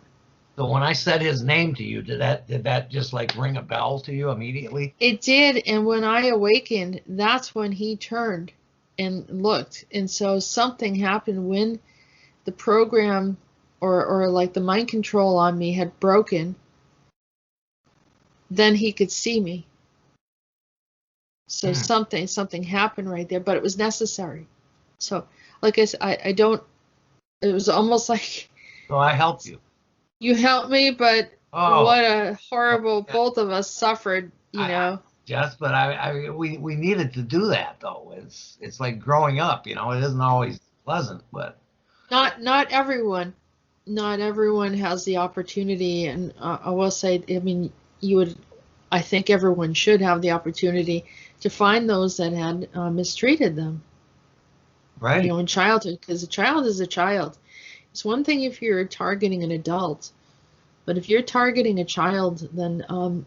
So when I said his name to you, did that just like ring a bell to you immediately? It did, and when I awakened, that's when he turned and looked. And so something happened when the program or like the mind control on me had broken. Then he could see me. So something happened right there, but it was necessary. So, like I said, I don't. It was almost like So I helped you. you helped me, but Oh, what a horrible, yeah. both of us suffered. Just, but we needed to do that though. It's like growing up, it isn't always pleasant, but Not everyone, not everyone has the opportunity, and I will say, I mean, you would. I think everyone should have the opportunity to find those that had mistreated them, right. in childhood, because a child is a child. It's one thing if you're targeting an adult, but if you're targeting a child, then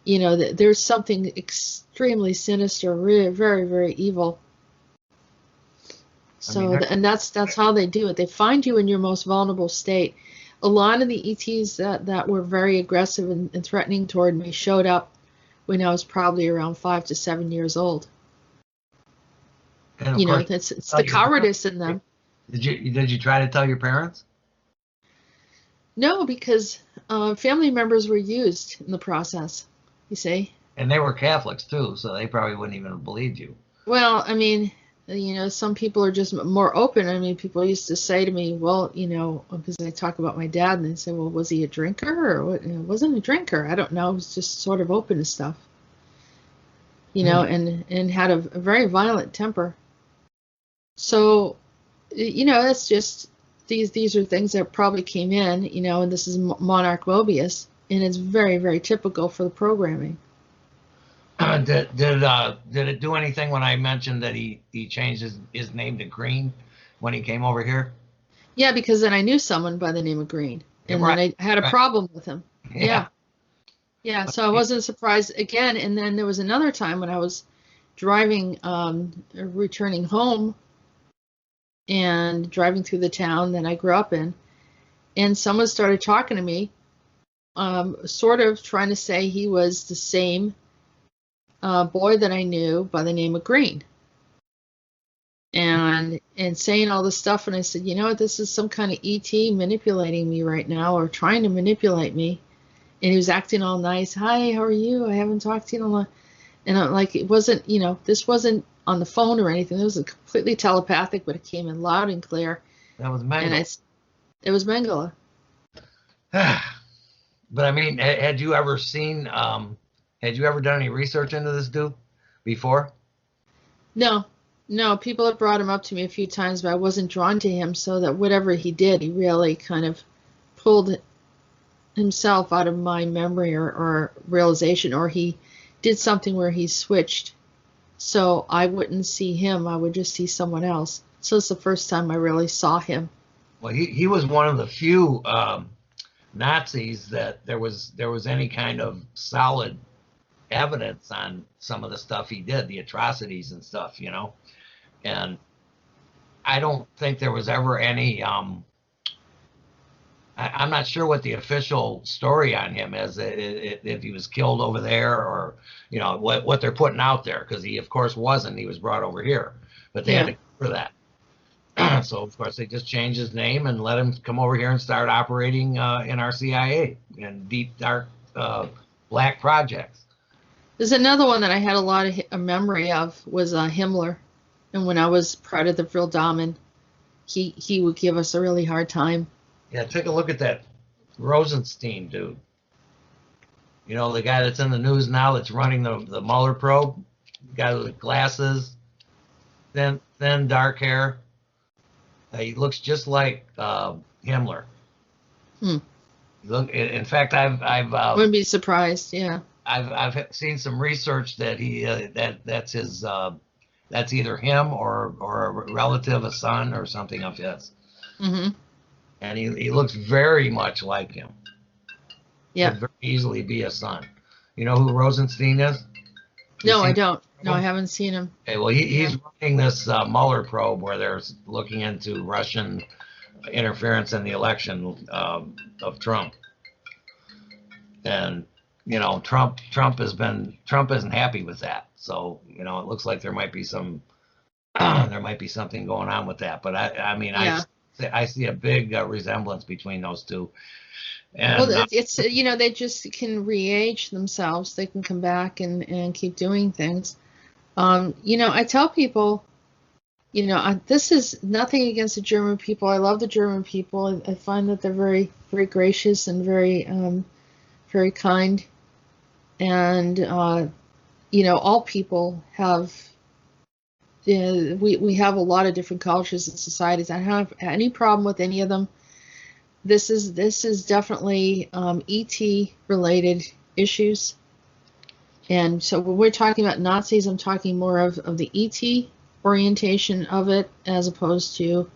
there's something extremely sinister, really, very, very evil. I mean, So, and that's how they do it. They find you in your most vulnerable state. A lot of the ETs that were very aggressive and threatening toward me showed up when I was probably around 5 to 7 years old. and of course, It's the cowardice in them. Did you try to tell your parents? No, because family members were used in the process, you see. And they were Catholics too, so they probably wouldn't even have believed you. Well, I mean, some people are just more open. I mean, people used to say to me, well, because I talk about my dad, and they say, well, was he a drinker or what? Wasn't a drinker. I don't know. He was just sort of open to stuff, and had a very violent temper. So, that's just these are things that probably came in, and this is Monarch Mobius, and it's very, very typical for the programming. Did it do anything when I mentioned that he changed his name to Green when he came over here? Yeah, because then I knew someone by the name of Green, Yeah, and then right. I had a Right. problem with him. Yeah. Yeah, yeah. So I wasn't surprised again. And then there was another time when I was driving, returning home and driving through the town that I grew up in, and someone started talking to me, sort of trying to say he was the same boy that I knew by the name of Green, and saying all this stuff. And I said, you know what, this is some kind of ET manipulating me right now, or trying to manipulate me. And he was acting all nice. Hi, how are you? I haven't talked to you in a long. And I'm like, it wasn't, this wasn't on the phone or anything. It was completely telepathic, but it came in loud and clear. That was And Mengele. it was Mengele. But I mean, had you ever seen, had you ever done any research into this dude before? No, no, people have brought him up to me a few times, but I wasn't drawn to him. So that whatever he did, he really kind of pulled himself out of my memory or realization, or he did something where he switched. So I wouldn't see him, I would just see someone else. So it's the first time I really saw him. Well, he was one of the few Nazis that there was any kind of solid evidence on some of the stuff he did, the atrocities and stuff, And I don't think there was ever any. I'm not sure what the official story on him is, if he was killed over there, or what they're putting out there, because he of course wasn't. He was brought over here, but they had Yeah. to cover that. So of course they just changed his name and let him come over here and start operating in our CIA in deep dark black projects. There's another one that I had a lot of a memory of was Himmler. And when I was part of the Vril he would give us a really hard time. Yeah, take a look at that Rosenstein dude. The guy that's in the news now that's running the Mueller probe. The guy with the glasses, thin dark hair. He looks just like Himmler. Hmm. Look, in fact, I've Wouldn't be surprised. Yeah. I've seen some research that that's his that's either him or a relative, a son or something of his. Mm-hmm. And he looks very much like him. Yeah. Could very easily be a son. You know who Rosenstein is? No, I don't. No, I haven't seen him. Okay, well, he's running this Mueller probe where they're looking into Russian interference in the election of Trump. And Trump isn't happy with that. So it looks like there might be something going on with that. But I see a big resemblance between those two. And well, it's they just can re-age themselves. They can come back and keep doing things. I tell people, this is nothing against the German people. I love the German people. I find that they're very, very gracious and very, very kind. And all people have. We have a lot of different cultures and societies. I don't have any problem with any of them. This is definitely ET related issues. And so when we're talking about Nazis, I'm talking more of the ET orientation of it, as opposed to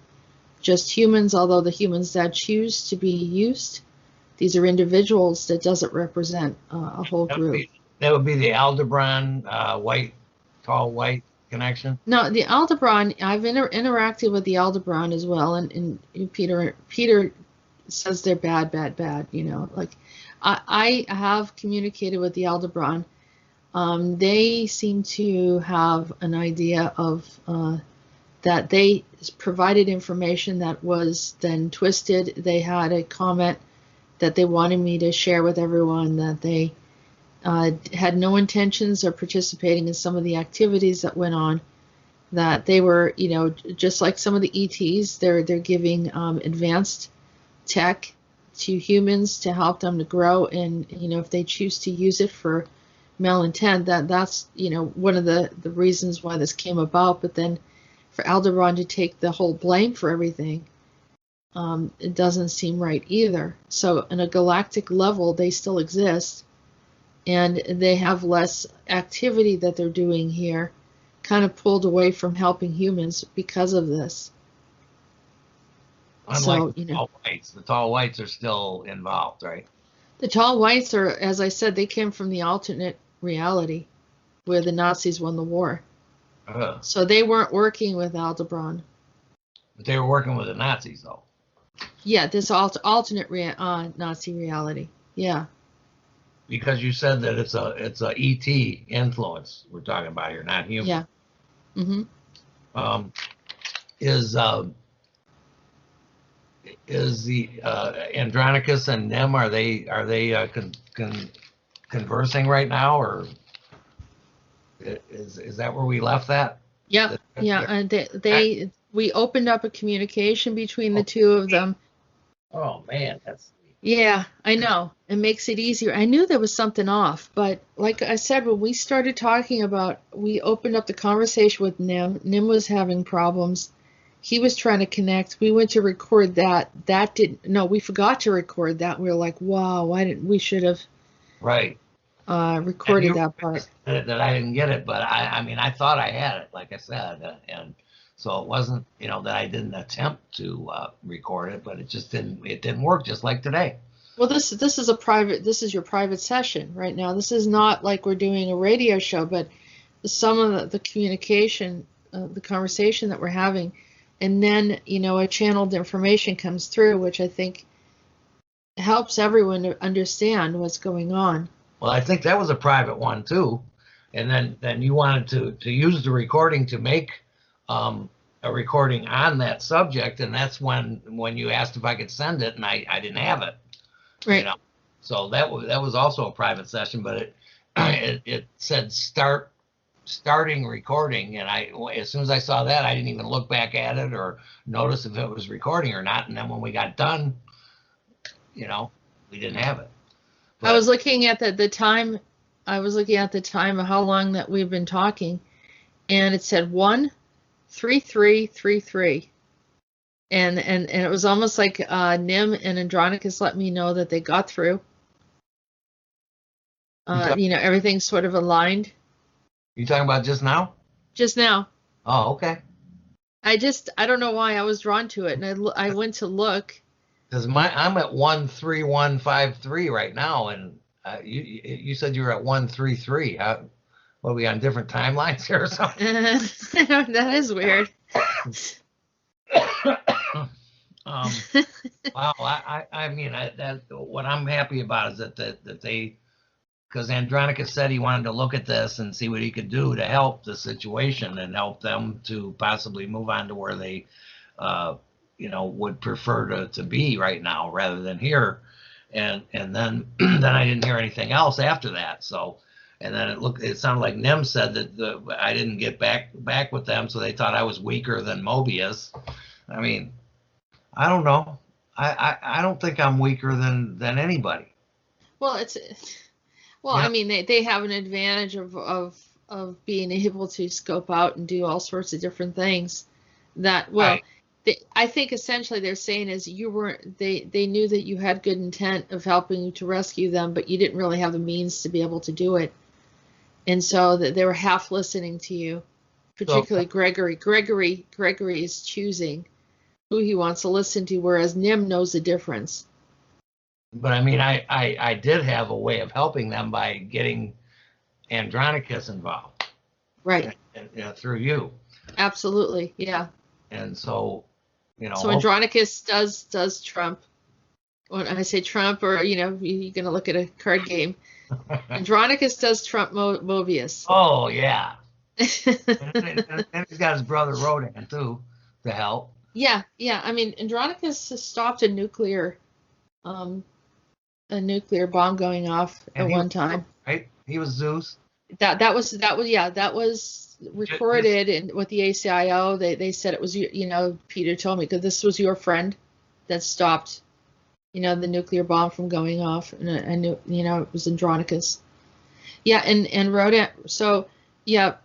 just humans, although the humans that choose to be used, these are individuals that doesn't represent a whole group. That would be the Aldebaran tall white connection. No, the Aldebaran, I've interacted with the Aldebaran as well, and Peter says they're bad. Like I have communicated with the Aldebaran. They seem to have an idea of that they provided information that was then twisted. They had a comment that they wanted me to share with everyone, that they had no intentions of participating in some of the activities that went on, that they were, just like some of the ETs, they're giving advanced tech to humans to help them to grow, and if they choose to use it for malintent, that's one of the reasons why this came about. But then for Aldebaran to take the whole blame for everything, it doesn't seem right either. So on a galactic level, they still exist, and they have less activity that they're doing here, kind of pulled away from helping humans because of this. Unlike So, the tall whites. The tall whites are still involved, right? the tall whites are, as I said, they came from the alternate reality where the Nazis won the war. So they weren't working with Aldebaran. But they were working with the Nazis, though. Yeah, this alternate Nazi reality. Yeah. Because you said that it's a ET influence we're talking about here, not human. Yeah. Mm-hmm. Is the Andronicus and Nim, are they conversing right now, or is that where we left that? Yeah, yeah, and we opened up a communication between the two of them. Oh man, that's Yeah, I know. It makes it easier. I knew there was something off, but like I said, when we started talking about, we opened up the conversation with Nim. Nim was having problems. He was trying to connect. We went to record that. That didn't, no, we forgot to record that. We were like, wow, why didn't we should have right. recorded that part. That I didn't get it, but I mean, I thought I had it, like I said, and so it wasn't, that I didn't attempt to record it, but it just didn't work, just like today. Well, this is your private session right now. This is not like we're doing a radio show, but some of the communication, the conversation that we're having, and then, a channeled information comes through, which I think helps everyone to understand what's going on. Well, I think that was a private one too, and then you wanted to use the recording to make a recording on that subject, and that's when you asked if I could send it, and I didn't have it. Right. So that was also a private session, but it said starting recording, and as soon as I saw that, I didn't even look back at it or notice if it was recording or not. And then when we got done, we didn't have it. But I was looking at the time. I was looking at the time of how long that we've been talking, and it said 1:33:33, and it was almost like Nim and Andronicus let me know that they got through. Everything sort of aligned. You talking about just now? Just now. Oh, okay. I don't know why I was drawn to it, and I went to look. Because I'm at 13153 right now, and you said you were at 133. What, are we on different timelines here or something? That is weird. Wow, I mean, what I'm happy about is that they, because Andronicus said he wanted to look at this and see what he could do to help the situation and help them to possibly move on to where they, would prefer to be right now rather than here. And then I didn't hear anything else after that. So, and then it sounded like Nim said that I didn't get back with them, so they thought I was weaker than Mobius. I mean, I don't know. I don't think I'm weaker than anybody. Well, I mean, they have an advantage of being able to scope out and do all sorts of different things. Right. I think essentially they're saying is they knew that you had good intent of helping to rescue them, but you didn't really have the means to be able to do it. And so that they were half listening to you, particularly Gregory. Gregory is choosing who he wants to listen to, whereas Nim knows the difference. But I mean, I did have a way of helping them by getting Andronicus involved. Right. And through you. Absolutely. Yeah. And so, So Andronicus does Trump. When I say Trump, or you're going to look at a card game. Andronicus does Trump Mobius. Oh yeah. and he's got his brother Rodan too to help. Yeah. I mean, Andronicus has stopped a nuclear bomb going off at one time. Right. He was Zeus. That was recorded and with the ACIO. They said it was, Peter told me, because this was your friend that stopped, the nuclear bomb from going off, and I knew, it was Andronicus. Yeah, and Rodan. So yeah,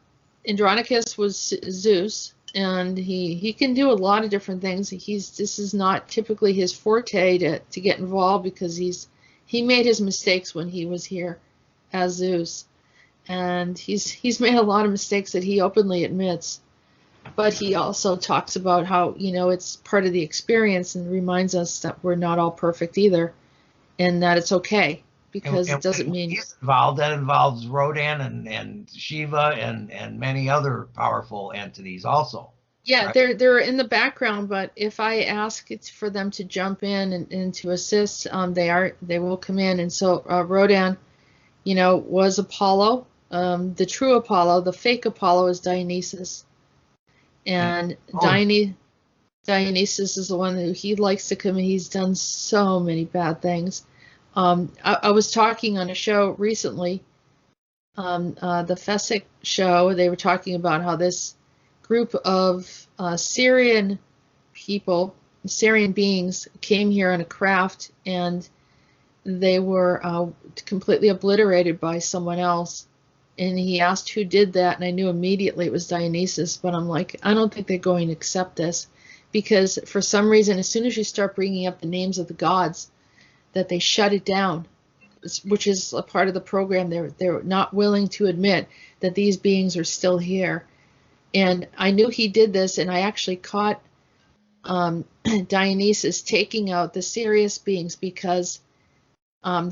Andronicus was Zeus, and he can do a lot of different things. This is not typically his forte to get involved, because he made his mistakes when he was here as Zeus. And he's made a lot of mistakes that he openly admits. but he also talks about how, it's part of the experience and reminds us that we're not all perfect either, and that it's okay, because it doesn't And mean. he's involved. That involves Rodan and Shiva and many other powerful entities also. Yeah, Right? they're in the background, but if I ask it for them to jump in and to assist, they will come in. And so Rodan, was Apollo. The true Apollo, the fake Apollo is Dionysus, And and oh, Dionysus is the one who he likes to come in. He's done so many bad things. I was talking on a show recently, the Fesic show. They were talking about how this group of Syrian people, Syrian beings, came here on a craft, and they were completely obliterated by someone else. And he asked who did that, and I knew immediately it was Dionysus. But I'm like, I don't think they're going to accept this, because for some reason, as soon as you start bringing up the names of the gods, that they shut it down, which is a part of the program. They're not willing to admit that these beings are still here. And I knew he did this, and I actually caught Dionysus taking out the serious beings, because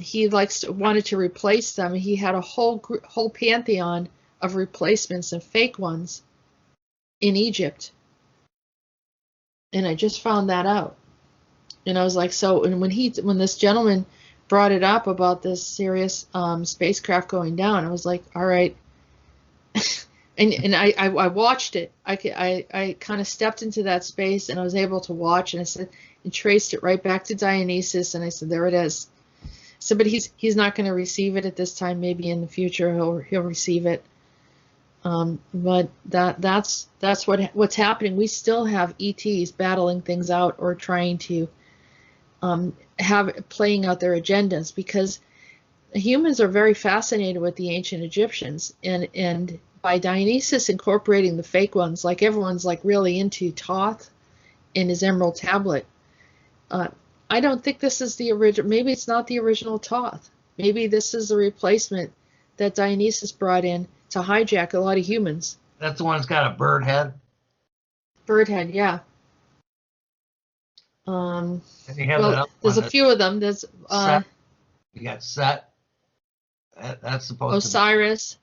he wanted to replace them. He had a whole pantheon of replacements and fake ones in Egypt, and I just found that out. And I was like, so. And when this gentleman brought it up about this serious spacecraft going down, I was like, all right. and I watched it. I kind of stepped into that space, and I was able to watch, and I said, and traced it right back to Dionysus, and I said, there it is. So, but he's not going to receive it at this time. Maybe in the future he'll receive it. But that's what's happening. We still have ETs battling things out, or trying to playing out their agendas, because humans are very fascinated with the ancient Egyptians, and by Dionysus incorporating the fake ones, like everyone's like really into Thoth in his Emerald Tablet. I don't think this is the original. Maybe it's not the original Thoth. Maybe this is a replacement that Dionysus brought in to hijack a lot of humans. that's the one that's got a bird head. Bird head, yeah. And you have that Well, other there's one a few of them. There's Set. You got Set. That's supposed Osiris. to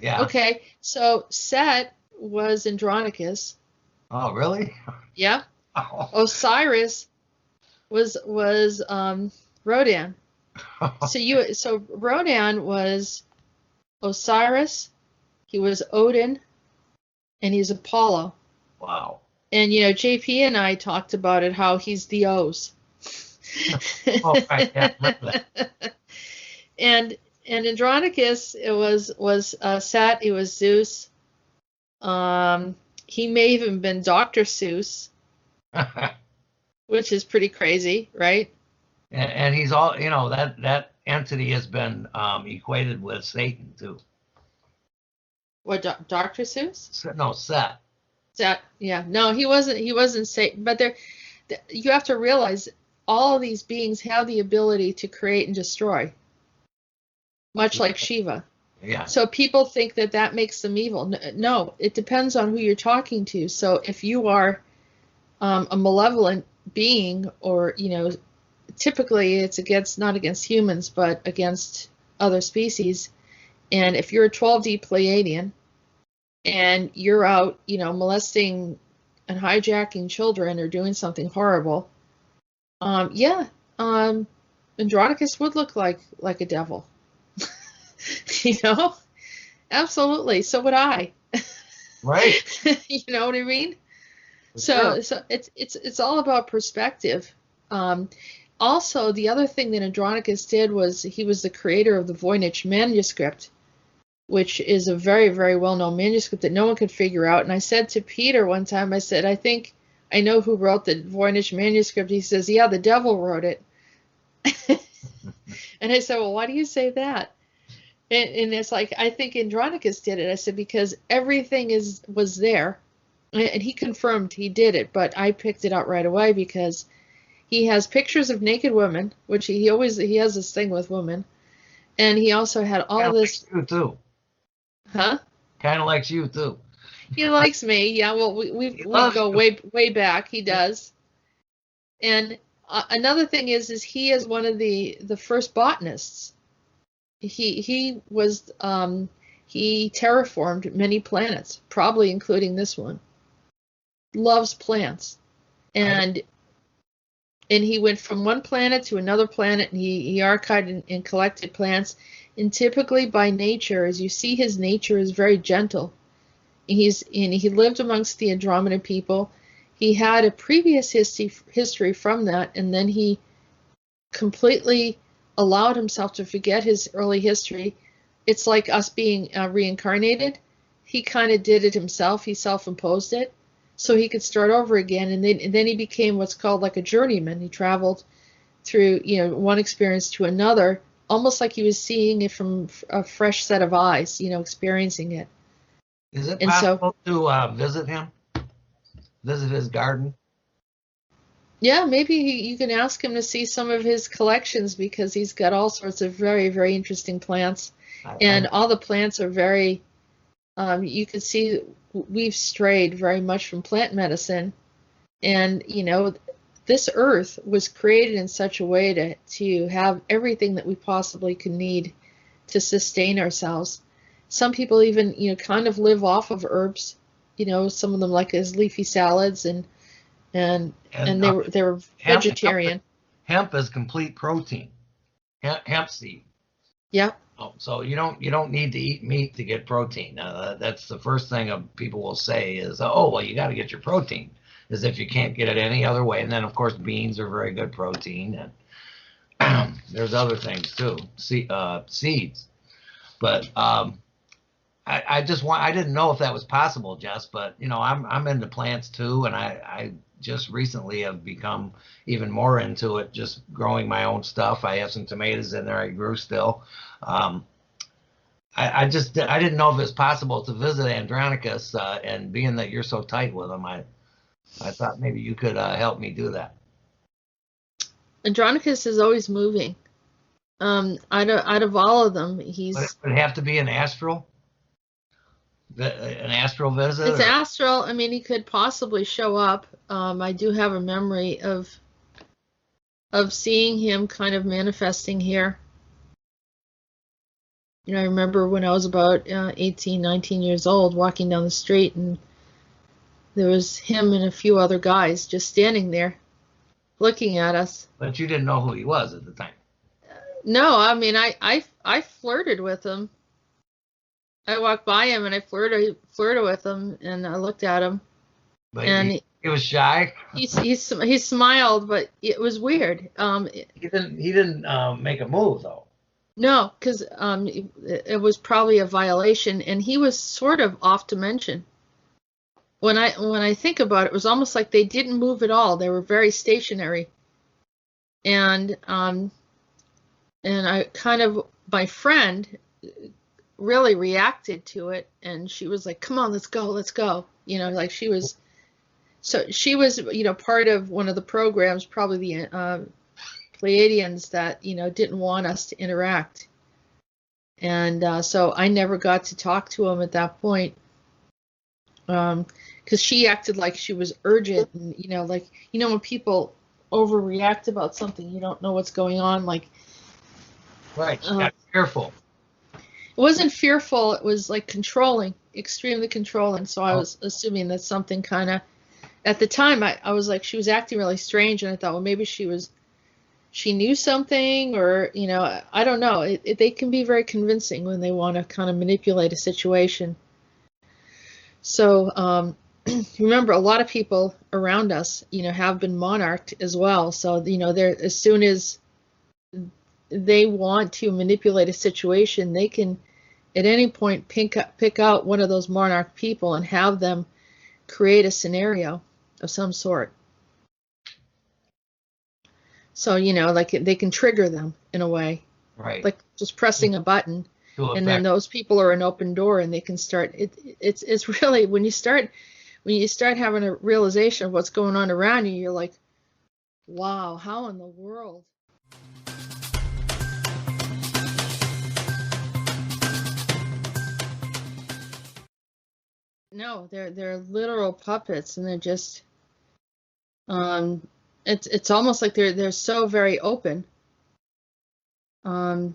be. Yeah. Okay, so Set was Andronicus. Oh, really? Yeah. Oh. Osiris was Rodan. So Rodan was Osiris, he was Odin, and he's Apollo. Wow. And JP and I talked about it, how he's the O's. Oh, right. Yeah, remember that. And Andronicus, it was Set, he was Zeus. He may even been Dr. Seuss, which is pretty crazy, right? And he's all, that entity has been equated with Satan too. What, Dr. Seuss? No, Set. Set, yeah. No, he wasn't Satan, but you have to realize all of these beings have the ability to create and destroy, much like Shiva. Yeah. So people think that makes them evil. No, it depends on who you're talking to. So if you are a malevolent being, or typically it's not against humans, but against other species. And if you're a 12D Pleiadian and you're out, molesting and hijacking children or doing something horrible, Andronicus would look like a devil. Absolutely. So would I. Right. You know what I mean? Sure. So it's all about perspective. Also, the other thing that Andronicus did was he was the creator of the Voynich manuscript, which is a very, very well-known manuscript that no one could figure out. And I said to Peter one time, I said, I think I know who wrote the Voynich manuscript. He says, yeah, the devil wrote it. And I said, well, why do you say that? And it's like, I think Andronicus did it. I said, because everything was there. And he confirmed he did it, but I picked it out right away because he has pictures of naked women, which he has this thing with women. And he also had all Kinda this. likes you too. Huh? Kind of likes you too. He likes me. Yeah, well, He we loves go you. way back. He does. And another thing is he is one of the first botanists. He was he terraformed many planets, probably including this one. Loves plants, I, and he went from one planet to another planet, and he archived and collected plants. And typically by nature, as you see, his nature is very gentle. He lived amongst the Andromeda people. He had a previous history from that, and then he completely allowed himself to forget his early history. It's like us being reincarnated. He kind of did it himself. He self-imposed it so he could start over again. And then he became what's called like a journeyman. He traveled through, one experience to another, almost like he was seeing it from a fresh set of eyes, experiencing it. is it And so, possible to visit him? Visit his garden? yeah, maybe you can ask him to see some of his collections because he's got all sorts of very, very interesting plants. And I, all the plants are very, you can see we've strayed very much from plant medicine. And, this earth was created in such a way to have everything that we possibly could need to sustain ourselves. Some people even, kind of live off of herbs, some of them like as leafy salads and and they were hemp, vegetarian. hemp is complete protein. Hemp seed. Yeah. Oh, so you don't need to eat meat to get protein. That's the first thing people will say is, oh, well, you got to get your protein, as if you can't get it any other way. And then of course beans are very good protein, and there's other things too, seeds. But I didn't know if that was possible, Jess. But I'm into plants too, and I just recently have become even more into it, just growing my own stuff. I have some tomatoes in there I grew still. I didn't know if it was possible to visit Andronicus, and being that you're so tight with him, I thought maybe you could help me do that. Andronicus is always moving. Out of all of them, he's Would it have to be an astral visit? it's astral. I mean, he could possibly show up. I do have a memory of seeing him kind of manifesting here. I remember when I was about 18, 19 years old, walking down the street, and there was him and a few other guys just standing there looking at us. But you didn't know who he was at the time. No, I mean, I flirted with him. I walked by him and I flirted with him, and I looked at him, But and he was shy. he smiled, but it was weird. He didn't make a move though. No, because it was probably a violation, and he was sort of off dimension. When I think about it, it was almost like they didn't move at all. They were very stationary, and I kind of, my friend really reacted to it, and she was like, "Come on, let's go, let's go." Like she was part of one of the programs, probably the Pleiadians that didn't want us to interact, and so I never got to talk to him at that point, because she acted like she was urgent, and like when people overreact about something, you don't know what's going on. Like, Right, you got fearful. it wasn't fearful; it was like controlling, extremely controlling. So I was assuming that something kind of, at the time, I was like, she was acting really strange, and I thought, well, maybe she knew something, or I don't know. They can be very convincing when they want to kind of manipulate a situation. So remember, a lot of people around us, have been monarched as well. So they're, as soon as they want to manipulate a situation, they can at any point pick out one of those monarch people and have them create a scenario of some sort. So, like they can trigger them in a way, Right. like just pressing a button, and then those people are an open door, and they can start. It's really, when you start having a realization of what's going on around you, you're like, wow, how in the world? No, they're literal puppets, and they're just it's almost like they're so very open. Um,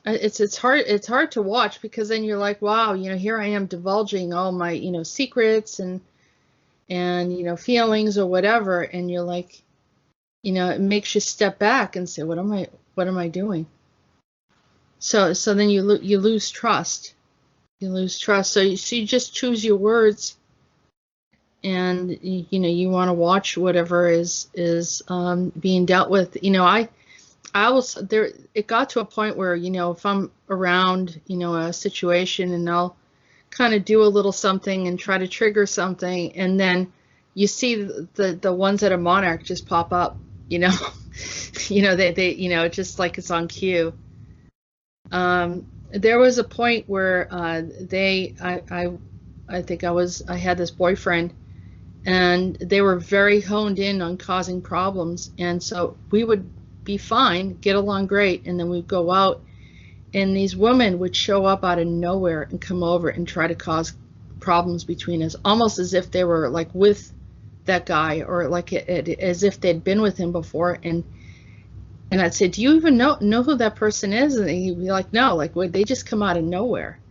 it's hard to watch, because then you're like, wow, here I am divulging all my secrets and feelings or whatever, and you're like, it makes you step back and say, what am I doing? So then you lose trust. You lose trust. So you just choose your words, and you want to watch whatever is being dealt with. I was there. It got to a point where if I'm around a situation, and I'll kind of do a little something and try to trigger something, and then you see the ones that are monarch just pop up. They just like it's on cue. There was a point where I think I had this boyfriend, and they were very honed in on causing problems, and so we would be fine, get along great, and then we'd go out, and these women would show up out of nowhere and come over and try to cause problems between us, almost as if they were like with that guy, or like as if they'd been with him before, and I'd say, do you even know who that person is? And he'd be like, no, like they just come out of nowhere.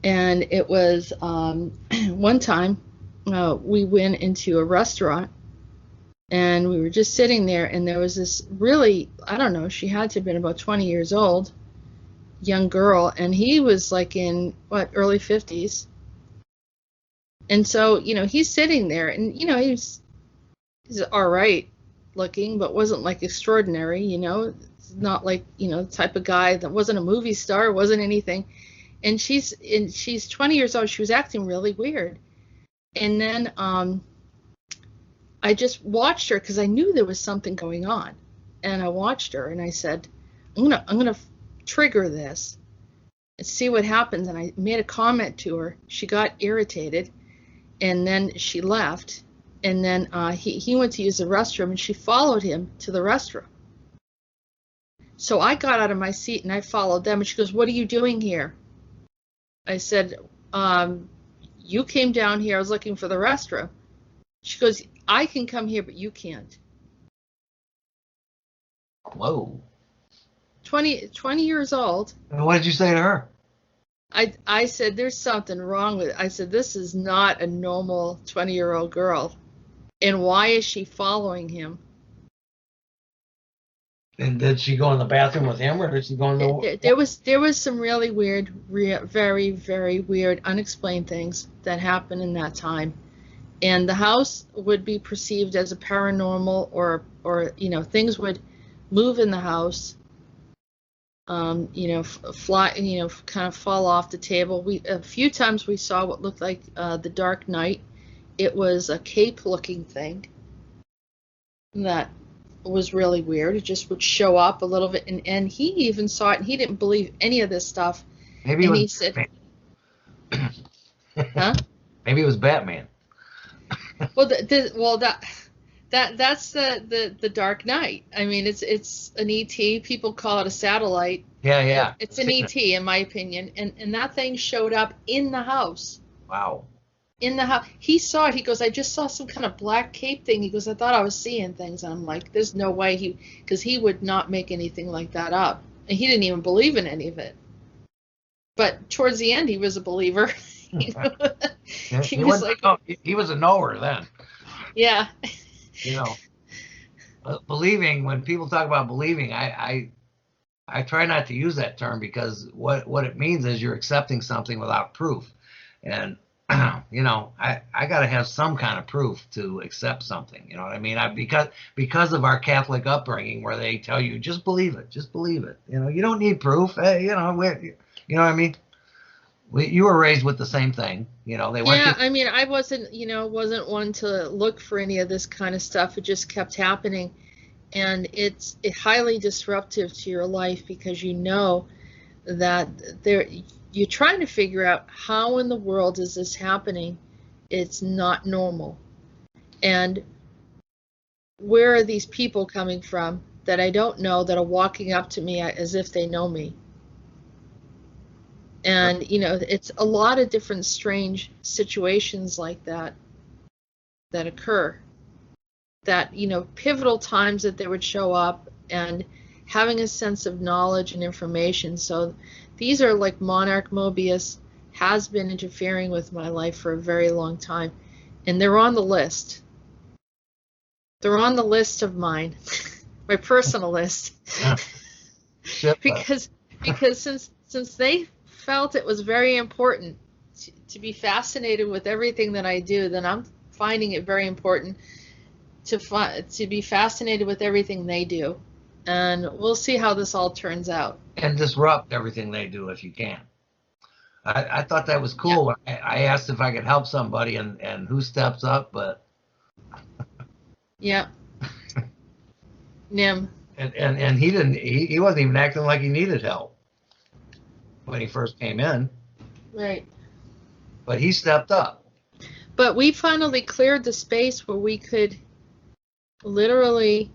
And it was one time we went into a restaurant, and we were just sitting there, and there was this really, I don't know, she had to have been about 20 years old, young girl, and he was like in early 50s. And so he's sitting there, and he's all right looking, but wasn't like extraordinary. Not like the type of guy that wasn't a movie star, wasn't anything. And she's 20 years old. She was acting really weird. And then I just watched her, because I knew there was something going on, and I watched her, and I said, I'm gonna trigger this and see what happens. And I made a comment to her. She got irritated, and then she left. And then he went to use the restroom, and she followed him to the restroom. So I got out of my seat and I followed them, and she goes, what are you doing here? I said, you came down here. I was looking for the restroom. She goes, I can come here, but you can't. Whoa. 20 years old. And what did you say to her? I said, there's something wrong with it. I said, this is not a normal 20-year-old girl. And why is she following him? And did she go in the bathroom with him, or did she go in the... There was some really weird, very, very weird, unexplained things that happened in that time. And the house would be perceived as a paranormal, or things would move in the house, fly, kind of fall off the table. A few times we saw what looked like the Dark Knight. It was a cape-looking thing that was really weird. It just would show up a little bit, and he even saw it, and he didn't believe any of this stuff. Maybe and it was he said, Batman. huh? Maybe it was Batman. Well, that's the Dark Knight. I mean, it's an ET. People call it a satellite. Yeah. It's an ET, in my opinion. And that thing showed up in the house. Wow. In the house. He saw it. He goes, I just saw some kind of black cape thing. He goes, I thought I was seeing things. And I'm like, there's no way because he would not make anything like that up. And he didn't even believe in any of it. But towards the end, he was a believer. He was like, he was a knower then. Yeah. Believing, when people talk about believing, I try not to use that term, because what it means is you're accepting something without proof. And I got to have some kind of proof to accept something. You know what I mean? Because of our Catholic upbringing, where they tell you, just believe it. You don't need proof. You know what I mean? You were raised with the same thing. They want I mean, I wasn't one to look for any of this kind of stuff. It just kept happening, and it's highly disruptive to your life, because that you're trying to figure out, how in the world is this happening? It's not normal. And where are these people coming from that I don't know, that are walking up to me as if they know me? And, you know, it's a lot of different strange situations like that that occur. That, you know, pivotal times that they would show up and having a sense of knowledge and information. So these are like Monarch Mobius has been interfering with my life for a very long time. And they're on the list. They're on the list of mine, my personal list. because since they felt it was very important to be fascinated with everything that I do, then I'm finding it very important to be fascinated with everything they do. And we'll see how this all turns out. And disrupt everything they do if you can. I thought that was cool. Yeah. I asked if I could help somebody, and who steps up but yeah, Nim. And he wasn't even acting like he needed help when he first came in. Right. But he stepped up. But we finally cleared the space where we could literally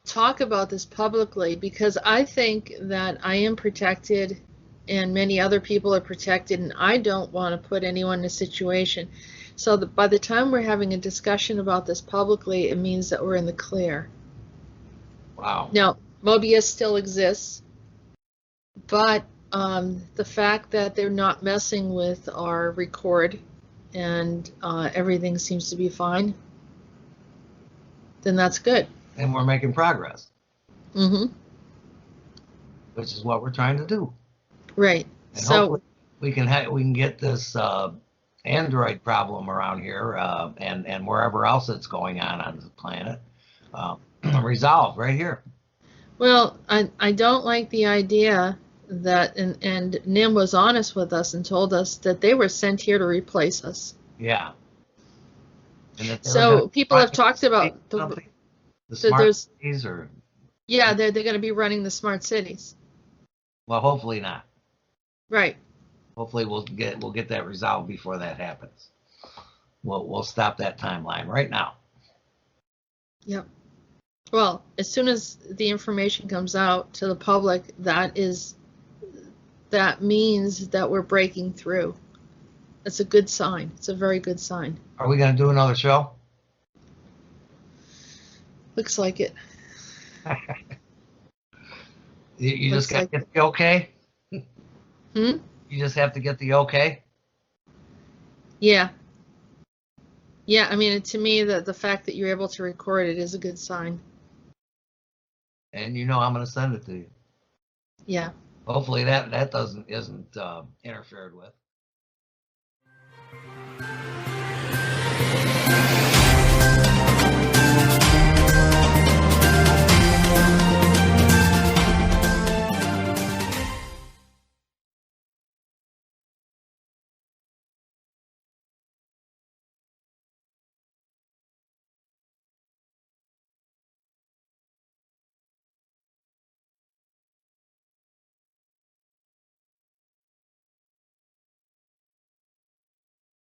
talk about this publicly, because I think that I am protected and many other people are protected, and I don't want to put anyone in a situation. So that by the time we're having a discussion about this publicly, it means that we're in the clear. Wow. Now, Mobius still exists, but the fact that they're not messing with our record and everything seems to be fine, then that's good. And we're making progress. Mm-hmm. Which is what we're trying to do. Right. And so hopefully we can get this Android problem around here and wherever else it's going on the planet resolved right here. Well, I don't like the idea that, and Nim was honest with us and told us that they were sent here to replace us. Yeah. And so people have talked about the smart cities, or yeah, they're going to be running the smart cities. Well, hopefully not. Right. Hopefully we'll get that resolved before that happens. We'll stop that timeline right now. Yep. Well, as soon as the information comes out to the public, that means that we're breaking through. It's a good sign. It's a very good sign. Are we going to do another show? Looks like it. You just got to get the okay? You just have to get the okay? Yeah. Yeah, I mean, to me, the fact that you're able to record it is a good sign. And you know I'm going to send it to you. Yeah. Hopefully that isn't interfered with.